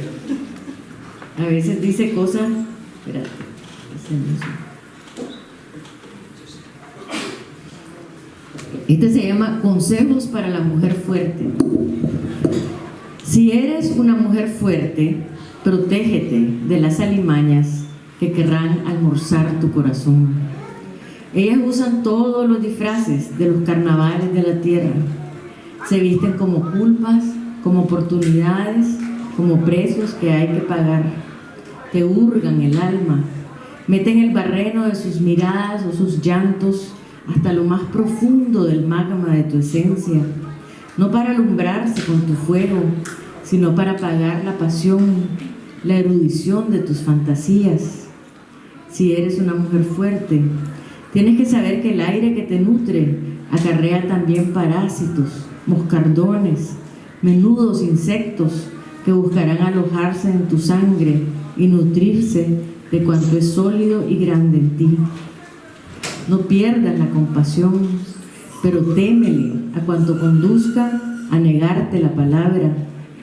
[SPEAKER 4] a veces dice cosas. Espérate, este se llama Consejos para la mujer fuerte. Si eres una mujer fuerte, protégete de las alimañas que querrán almorzar tu corazón. Ellas usan todos los disfraces de los carnavales de la tierra. Se visten como culpas, como oportunidades, como precios que hay que pagar. Te hurgan el alma, meten el barreno de sus miradas o sus llantos hasta lo más profundo del magma de tu esencia, no para alumbrarse con tu fuego, sino para apagar la pasión, la erudición de tus fantasías. Si eres una mujer fuerte, tienes que saber que el aire que te nutre acarrea también parásitos, moscardones, menudos insectos que buscarán alojarse en tu sangre y nutrirse de cuanto es sólido y grande en ti. No pierdas la compasión, pero témele a cuanto conduzca a negarte la palabra,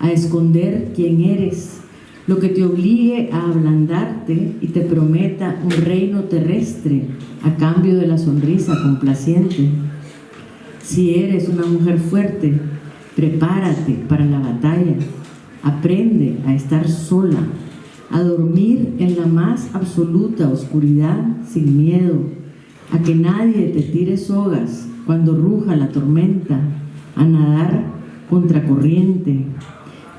[SPEAKER 4] a esconder quién eres, lo que te obligue a ablandarte y te prometa un reino terrestre a cambio de la sonrisa complaciente. Si eres una mujer fuerte, prepárate para la batalla, aprende a estar sola, a dormir en la más absoluta oscuridad sin miedo, a que nadie te tire sogas cuando ruja la tormenta, a nadar contracorriente.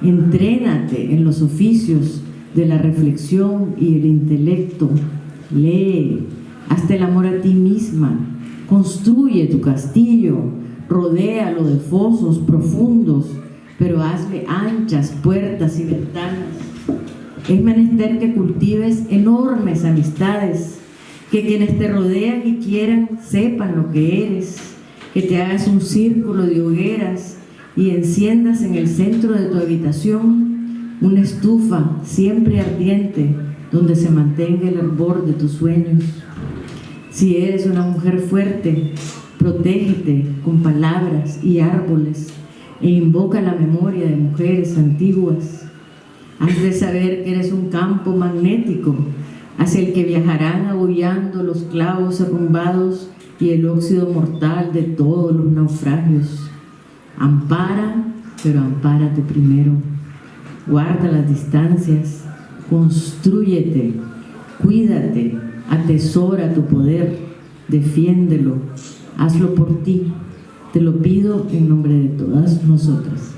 [SPEAKER 4] Entrénate en los oficios de la reflexión y el intelecto. Lee, hazte el amor a ti misma, construye tu castillo, rodéalo de fosos profundos, pero hazle anchas puertas y ventanas. Es menester que cultives enormes amistades, que quienes te rodean y quieran sepan lo que eres, que te hagas un círculo de hogueras y enciendas en el centro de tu habitación una estufa siempre ardiente donde se mantenga el hervor de tus sueños. Si eres una mujer fuerte, protégete con palabras y árboles e invoca la memoria de mujeres antiguas. Has de saber que eres un campo magnético hacia el que viajarán abullando los clavos arrumbados y el óxido mortal de todos los naufragios. Ampara, pero ampárate primero. Guarda las distancias, constrúyete, cuídate, atesora tu poder, defiéndelo, hazlo por ti. Te lo pido en nombre de todas nosotras.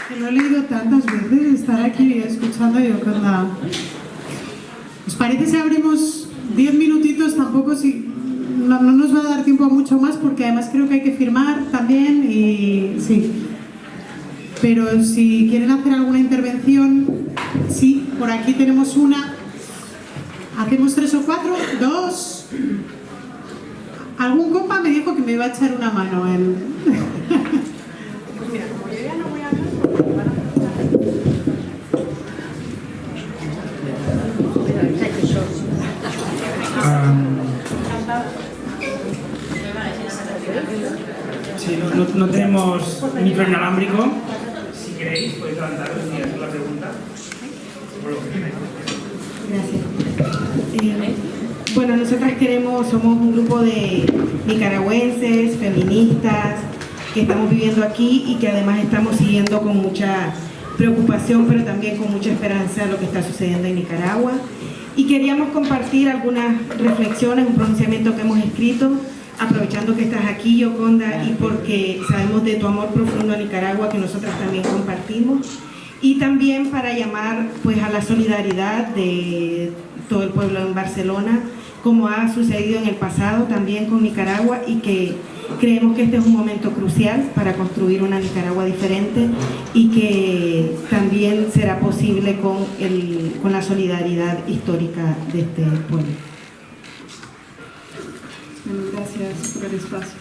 [SPEAKER 3] Que lo he leído tantas veces, estar aquí escuchando yo con la... ¿Os parece si abrimos 10 minutitos? Tampoco si... No nos va a dar tiempo a mucho más porque además creo que hay que firmar también y... Sí. Pero si quieren hacer alguna intervención, sí, por aquí tenemos una. ¿Hacemos 3 o 4? ¿2? Algún compa me dijo que me iba a echar una mano en... Mira, como yo ya no voy a hablar,
[SPEAKER 5] Sí, no tenemos micro inalámbrico. Si queréis, podéis levantaros y hacer la pregunta.
[SPEAKER 6] Gracias. Bueno, nosotras somos un grupo de nicaragüenses, feministas, que estamos viviendo aquí y que además estamos siguiendo con mucha preocupación, pero también con mucha esperanza lo que está sucediendo en Nicaragua. Y queríamos compartir algunas reflexiones, un pronunciamiento que hemos escrito, aprovechando que estás aquí, Yoconda, y porque sabemos de tu amor profundo a Nicaragua, que nosotras también compartimos. Y también para llamar pues, a la solidaridad de todo el pueblo en Barcelona, como ha sucedido en el pasado también con Nicaragua, y que creemos que este es un momento crucial para construir una Nicaragua diferente y que también será posible con la solidaridad histórica de este pueblo.
[SPEAKER 7] Bueno, gracias por el espacio.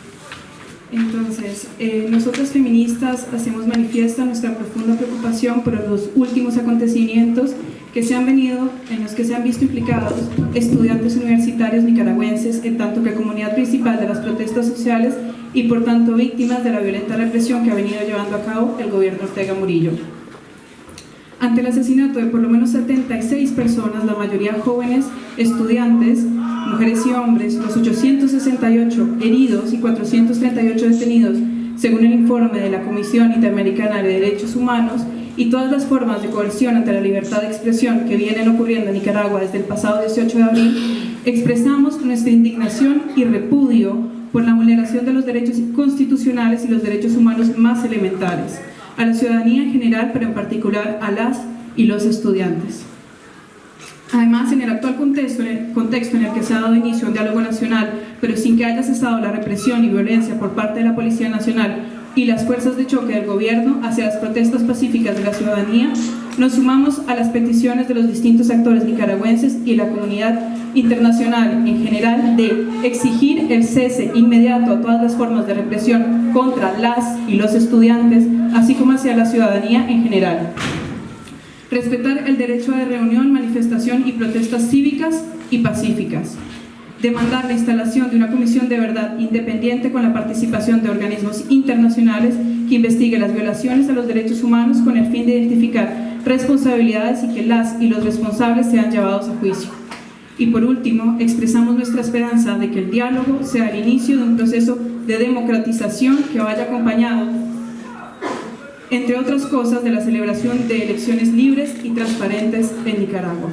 [SPEAKER 7] Entonces, nosotros feministas hacemos manifiesta nuestra profunda preocupación por los últimos acontecimientos en los que se han visto implicados estudiantes universitarios nicaragüenses, en tanto que comunidad principal de las protestas sociales y por tanto víctimas de la violenta represión que ha venido llevando a cabo el gobierno Ortega Murillo. Ante el asesinato de por lo menos 76 personas, la mayoría jóvenes, estudiantes, mujeres y hombres, los 868 heridos y 438 detenidos, según el informe de la Comisión Interamericana de Derechos Humanos, y todas las formas de coerción ante la libertad de expresión que vienen ocurriendo en Nicaragua desde el pasado 18 de abril, expresamos nuestra indignación y repudio por la vulneración de los derechos constitucionales y los derechos humanos más elementales, a la ciudadanía en general, pero en particular a las y los estudiantes. Además, en el actual contexto en el que se ha dado inicio a un diálogo nacional, pero sin que haya cesado la represión y violencia por parte de la Policía Nacional y las fuerzas de choque del gobierno hacia las protestas pacíficas de la ciudadanía, nos sumamos a las peticiones de los distintos actores nicaragüenses y la comunidad internacional en general de exigir el cese inmediato a todas las formas de represión contra las y los estudiantes, así como hacia la ciudadanía en general. Respetar el derecho de reunión, manifestación y protestas cívicas y pacíficas. Demandar la instalación de una comisión de verdad independiente con la participación de organismos internacionales que investigue las violaciones a los derechos humanos con el fin de identificar responsabilidades y que las y los responsables sean llevados a juicio. Y por último, expresamos nuestra esperanza de que el diálogo sea el inicio de un proceso de democratización que vaya acompañado, entre otras cosas, de la celebración de elecciones libres y transparentes en Nicaragua.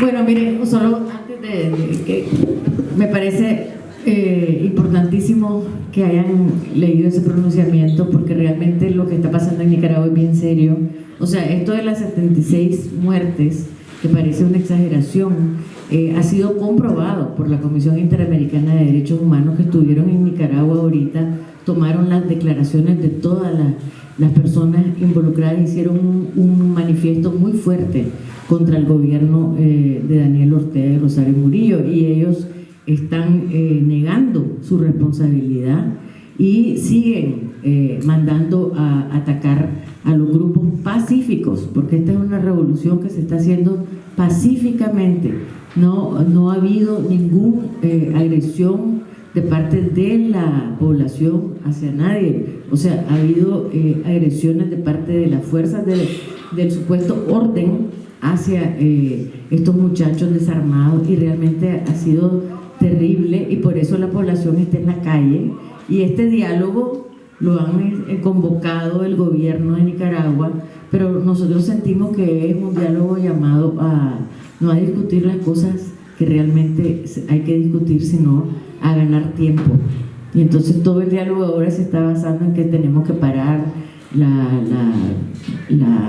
[SPEAKER 4] Bueno, miren, solo antes de que me parece importantísimo que hayan leído ese pronunciamiento, porque realmente lo que está pasando en Nicaragua es bien serio. O sea, esto de las 76 muertes, que parece una exageración, ha sido comprobado por la Comisión Interamericana de Derechos Humanos, que estuvieron en Nicaragua ahorita, tomaron las declaraciones de todas las personas involucradas, hicieron un manifiesto muy fuerte contra el gobierno de Daniel Ortega y Rosario Murillo, y ellos están negando su responsabilidad y siguen mandando a atacar a los grupos pacíficos, porque esta es una revolución que se está haciendo pacíficamente. No ha habido ninguna agresión de parte de la población hacia nadie. O sea, ha habido agresiones de parte de las fuerzas del supuesto orden hacia estos muchachos desarmados, y realmente ha sido terrible, y por eso la población está en la calle. Y este diálogo lo han convocado el gobierno de Nicaragua, pero nosotros sentimos que es un diálogo llamado no a discutir las cosas que realmente hay que discutir, sino a ganar tiempo. Y entonces todo el diálogo ahora se está basando en que tenemos que parar las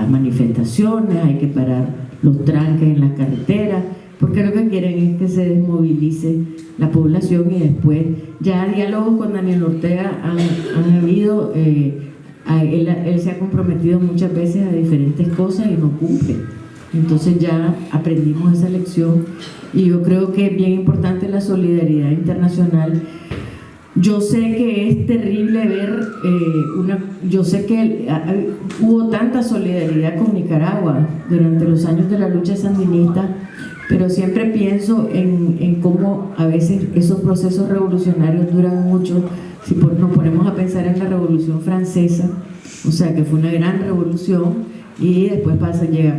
[SPEAKER 4] manifestaciones, hay que parar los tranques en las carreteras, porque lo que quieren es que se desmovilice la población, y después ya diálogos con Daniel Ortega han habido. Él se ha comprometido muchas veces a diferentes cosas y no cumple. Entonces ya aprendimos esa lección, y yo creo que es bien importante la solidaridad internacional. Yo sé que es terrible ver yo sé que hubo tanta solidaridad con Nicaragua durante los años de la lucha sandinista, pero siempre pienso en cómo a veces esos procesos revolucionarios duran mucho. Si nos ponemos a pensar en la Revolución Francesa, o sea, que fue una gran revolución, y después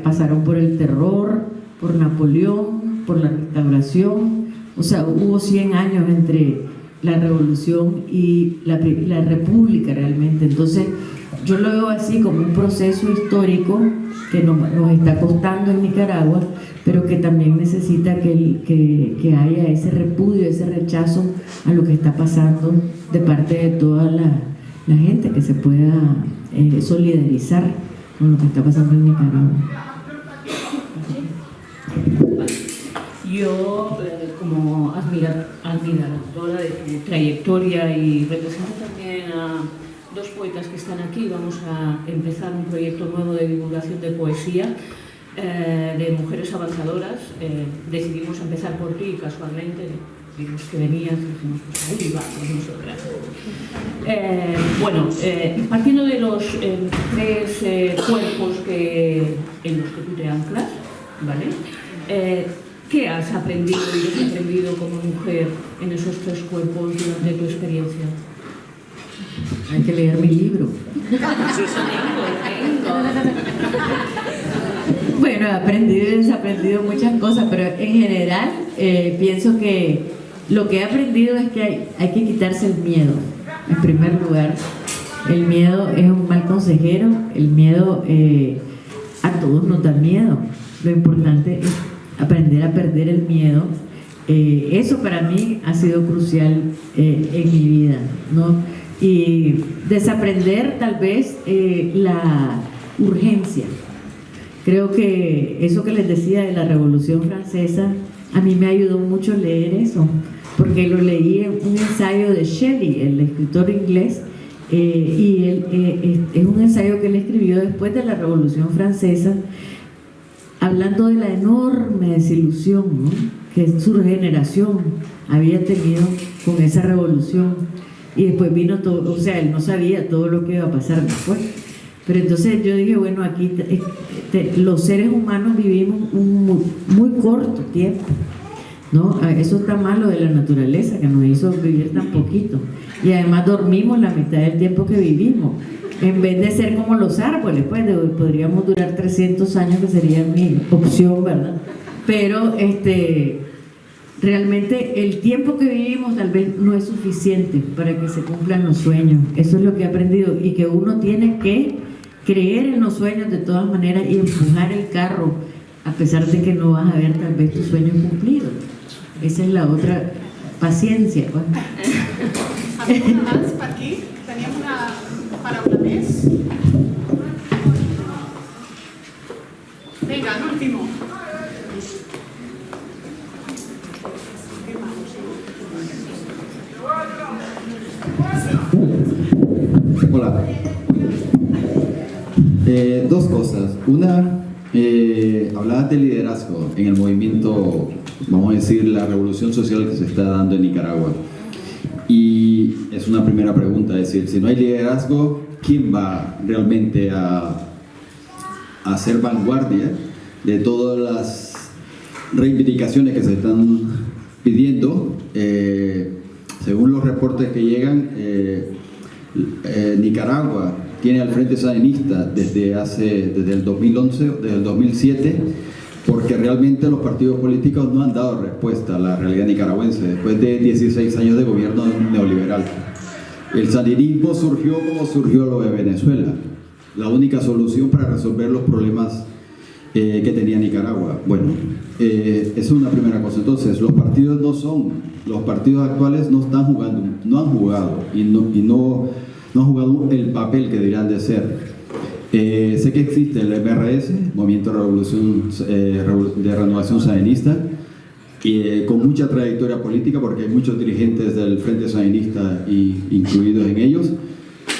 [SPEAKER 4] pasaron por el terror, por Napoleón, por la restauración. O sea, hubo 100 años entre la revolución y la república realmente. Entonces yo lo veo así, como un proceso histórico que nos está costando en Nicaragua, pero que también necesita que haya ese repudio, ese rechazo a lo que está pasando de parte de toda la gente, que se pueda solidarizar con lo que está pasando en Nicaragua.
[SPEAKER 8] Yo, como admiradora de tu trayectoria, y represento también a dos poetas que están aquí, vamos a empezar un proyecto nuevo de divulgación de poesía de mujeres avanzadoras. Decidimos empezar por ti casualmente, vimos que venías y dijimos, pues ahí vamos nosotras. Partiendo de los tres cuerpos en los que tú te anclas, ¿vale? ¿Qué has aprendido y desaprendido como mujer en esos tres cuerpos durante tu experiencia?
[SPEAKER 4] Hay que leer mi libro. Bueno, he aprendido y desaprendido muchas cosas, pero en general pienso que lo que he aprendido es que hay que quitarse el miedo. En primer lugar, el miedo es un mal consejero. El miedo a todos nos da miedo. Lo importante es aprender a perder el miedo. Eso para mí ha sido crucial en mi vida, ¿no? Y desaprender tal vez la urgencia. Creo que eso que les decía de la Revolución Francesa, a mí me ayudó mucho leer eso, porque lo leí en un ensayo de Shelley, el escritor inglés, y es un ensayo que él escribió después de la Revolución Francesa, hablando de la enorme desilusión, ¿no?, que su generación había tenido con esa revolución. Y después vino todo, o sea, él no sabía todo lo que iba a pasar después. Pero entonces yo dije, bueno, aquí los seres humanos vivimos un muy corto tiempo, ¿no? Eso está malo de la naturaleza, que nos hizo vivir tan poquito. Y además dormimos la mitad del tiempo que vivimos. En vez de ser como los árboles, pues podríamos durar 300 años, que sería mi opción, ¿verdad? Pero realmente el tiempo que vivimos tal vez no es suficiente para que se cumplan los sueños. Eso es lo que he aprendido, y que uno tiene que creer en los sueños de todas maneras y empujar el carro a pesar de que no vas a ver tal vez tus sueños cumplidos. Esa es la otra paciencia. Pues.
[SPEAKER 3] ¿Alguna más para aquí? Teníem una paraula més? Vinga, l'último.
[SPEAKER 9] Hola. Dos cosas. Una, hablabas de liderazgo en el movimiento, vamos a decir, la revolución social que se está dando en Nicaragua. Y es una primera pregunta, es decir, si no hay liderazgo, ¿quién va realmente a hacer vanguardia de todas las reivindicaciones que se están pidiendo? Según los reportes que llegan, Nicaragua tiene al Frente Sandinista desde el 2011, desde el 2007, porque realmente los partidos políticos no han dado respuesta a la realidad nicaragüense después de 16 años de gobierno neoliberal. El sandinismo surgió como surgió lo de Venezuela, la única solución para resolver los problemas que tenía Nicaragua. Bueno, es una primera cosa. Entonces, los partidos actuales no están jugando, no han jugado y no han jugado el papel que deberían de ser. Sé que existe el MRS, Movimiento de Renovación Sandinista, con mucha trayectoria política, porque hay muchos dirigentes del Frente Sandinista incluidos en ellos,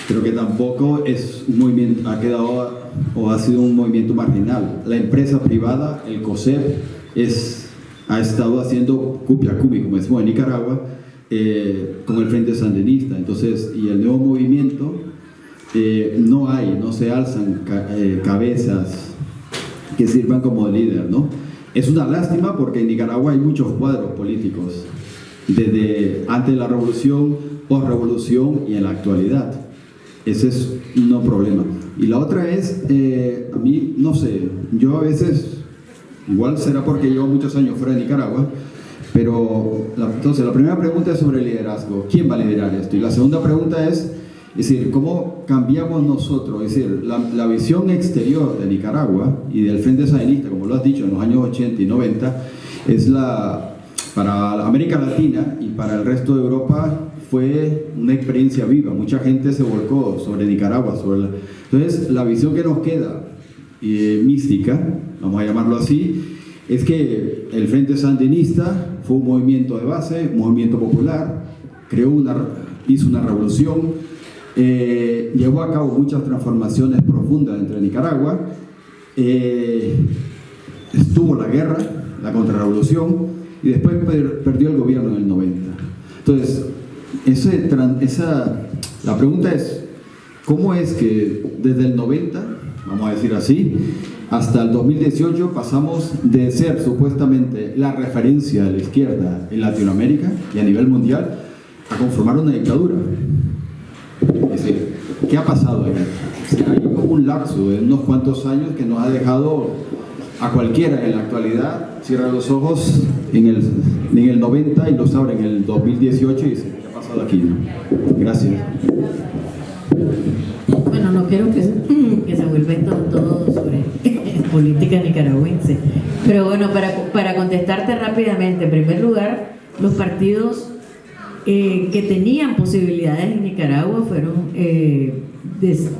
[SPEAKER 9] pero que tampoco es un movimiento, ha sido un movimiento marginal. La empresa privada, el COSEP, ha estado haciendo cupiacumi, como decimos en Nicaragua, con el Frente Sandinista. Entonces, y el nuevo movimiento, no se alzan cabezas que sirvan como líder, ¿no? Es una lástima porque en Nicaragua hay muchos cuadros políticos, desde antes de la revolución, post-revolución y en la actualidad. Ese es un problema. Y la otra es, a mí, no sé, yo a veces, igual será porque llevo muchos años fuera de Nicaragua, pero entonces la primera pregunta es sobre el liderazgo. ¿Quién va a liderar esto? Y la segunda pregunta es decir, ¿cómo cambiamos nosotros? Es decir, la visión exterior de Nicaragua y del Frente Sandinista, como lo has dicho, en los años 80 y 90, para América Latina y para el resto de Europa fue una experiencia viva. Mucha gente se volcó sobre Nicaragua. Entonces, la visión que nos queda, mística, vamos a llamarlo así, es que el Frente Sandinista fue un movimiento de base, un movimiento popular, hizo una revolución, llevó a cabo muchas transformaciones profundas dentro de Nicaragua, estuvo la guerra, la contrarrevolución, y después perdió el gobierno en el 90. Entonces, la pregunta es, ¿cómo es que desde el 90, vamos a decir así, hasta el 2018 pasamos de ser supuestamente la referencia de la izquierda en Latinoamérica y a nivel mundial a conformar una dictadura? Es decir, ¿qué ha pasado ahí? O sea, hay como un lapso de unos cuantos años que nos ha dejado a cualquiera en la actualidad, cierra los ojos en el 90 y los abre en el 2018 y dice, ¿qué ha pasado aquí? Gracias.
[SPEAKER 4] Bueno, no quiero que se vuelva todo sobre política nicaragüense, pero bueno, para contestarte rápidamente, en primer lugar, los partidos que tenían posibilidades en Nicaragua fueron, les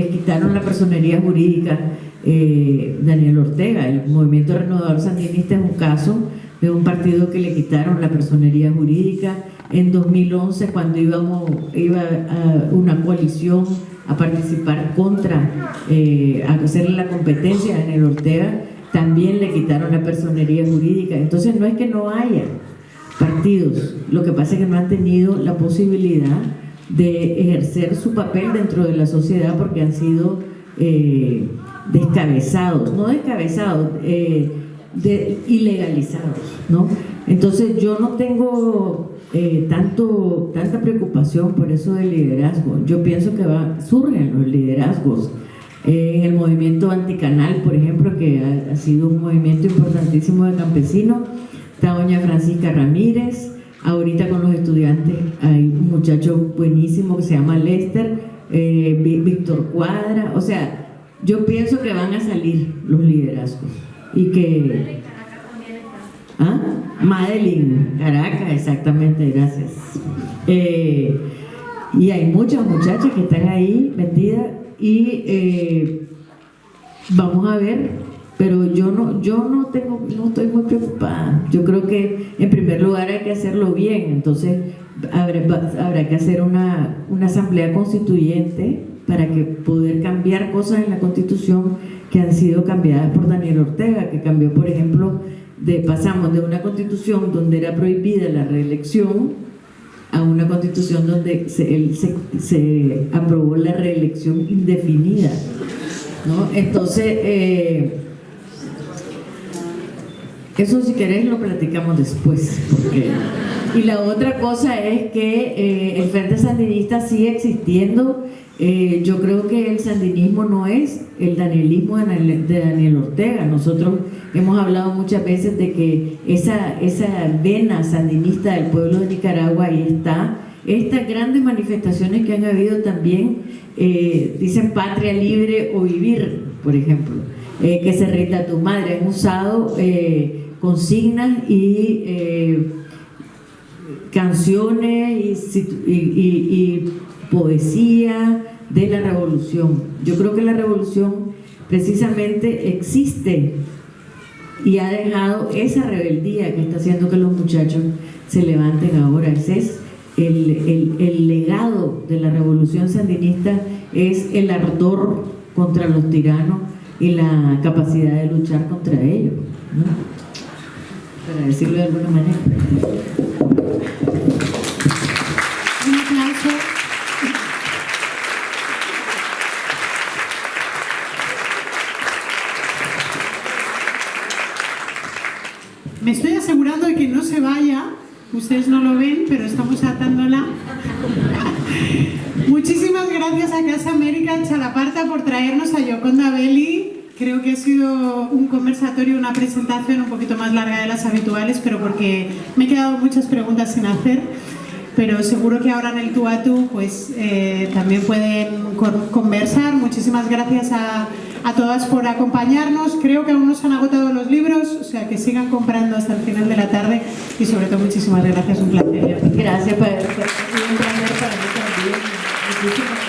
[SPEAKER 4] quitaron la personería jurídica. Daniel Ortega, el Movimiento Renovador Sandinista es un caso de un partido que le quitaron la personería jurídica. En 2011, cuando iba a una coalición a participar a hacerle la competencia a Daniel Ortega, también le quitaron la personería jurídica. Entonces no es que no haya partidos, lo que pasa es que no han tenido la posibilidad de ejercer su papel dentro de la sociedad porque han sido ilegalizados, ¿no? Entonces yo no tengo tanta preocupación por eso del liderazgo. Yo pienso que surgen los liderazgos en el movimiento anticanal, por ejemplo, que ha sido un movimiento importantísimo de campesinos. Está doña Francisca Ramírez, ahorita con los estudiantes hay un muchacho buenísimo que se llama Lester, Víctor Cuadra. O sea, yo pienso que van a salir los liderazgos y que ¿Ah? Madeline, Caracas, exactamente, gracias. Y hay muchas muchachas que están ahí metidas y vamos a ver, pero yo no estoy muy preocupada. Yo creo que en primer lugar hay que hacerlo bien, entonces habrá que hacer una asamblea constituyente para que poder cambiar cosas en la Constitución que han sido cambiadas por Daniel Ortega, que cambió, por ejemplo, pasamos de una Constitución donde era prohibida la reelección a una Constitución donde se aprobó la reelección indefinida, ¿no? Entonces, eso si querés lo platicamos después. Y la otra cosa es que el Frente Sandinista sigue existiendo. Yo creo que el sandinismo no es el danielismo de Daniel Ortega. Nosotros hemos hablado muchas veces de que esa vena sandinista del pueblo de Nicaragua ahí está. Estas grandes manifestaciones que han habido también dicen patria libre o vivir, por ejemplo, que se rinda tu madre. Han usado consignas y canciones y poesía de la revolución. Yo creo que la revolución precisamente existe y ha dejado esa rebeldía que está haciendo que los muchachos se levanten ahora. Ese es el legado de la revolución sandinista, es el ardor contra los tiranos y la capacidad de luchar contra ellos, ¿no? Para decirlo de alguna manera.
[SPEAKER 3] Un aplauso. Me estoy asegurando de que no se vaya. Ustedes no lo ven, pero estamos atándola. Muchísimas gracias a Casa América en Chalaparta por traernos a Yoconda Belli. Creo que ha sido un conversatorio, una presentación un poquito más larga de las habituales, pero porque me he quedado muchas preguntas sin hacer. Pero seguro que ahora en el tú a tú pues, también pueden conversar. Muchísimas gracias a todas por acompañarnos. Creo que aún no se han agotado los libros, o sea que sigan comprando hasta el final de la tarde y sobre todo muchísimas gracias, un placer.
[SPEAKER 4] Gracias, ha sido un placer para mí también. Muchísimas gracias.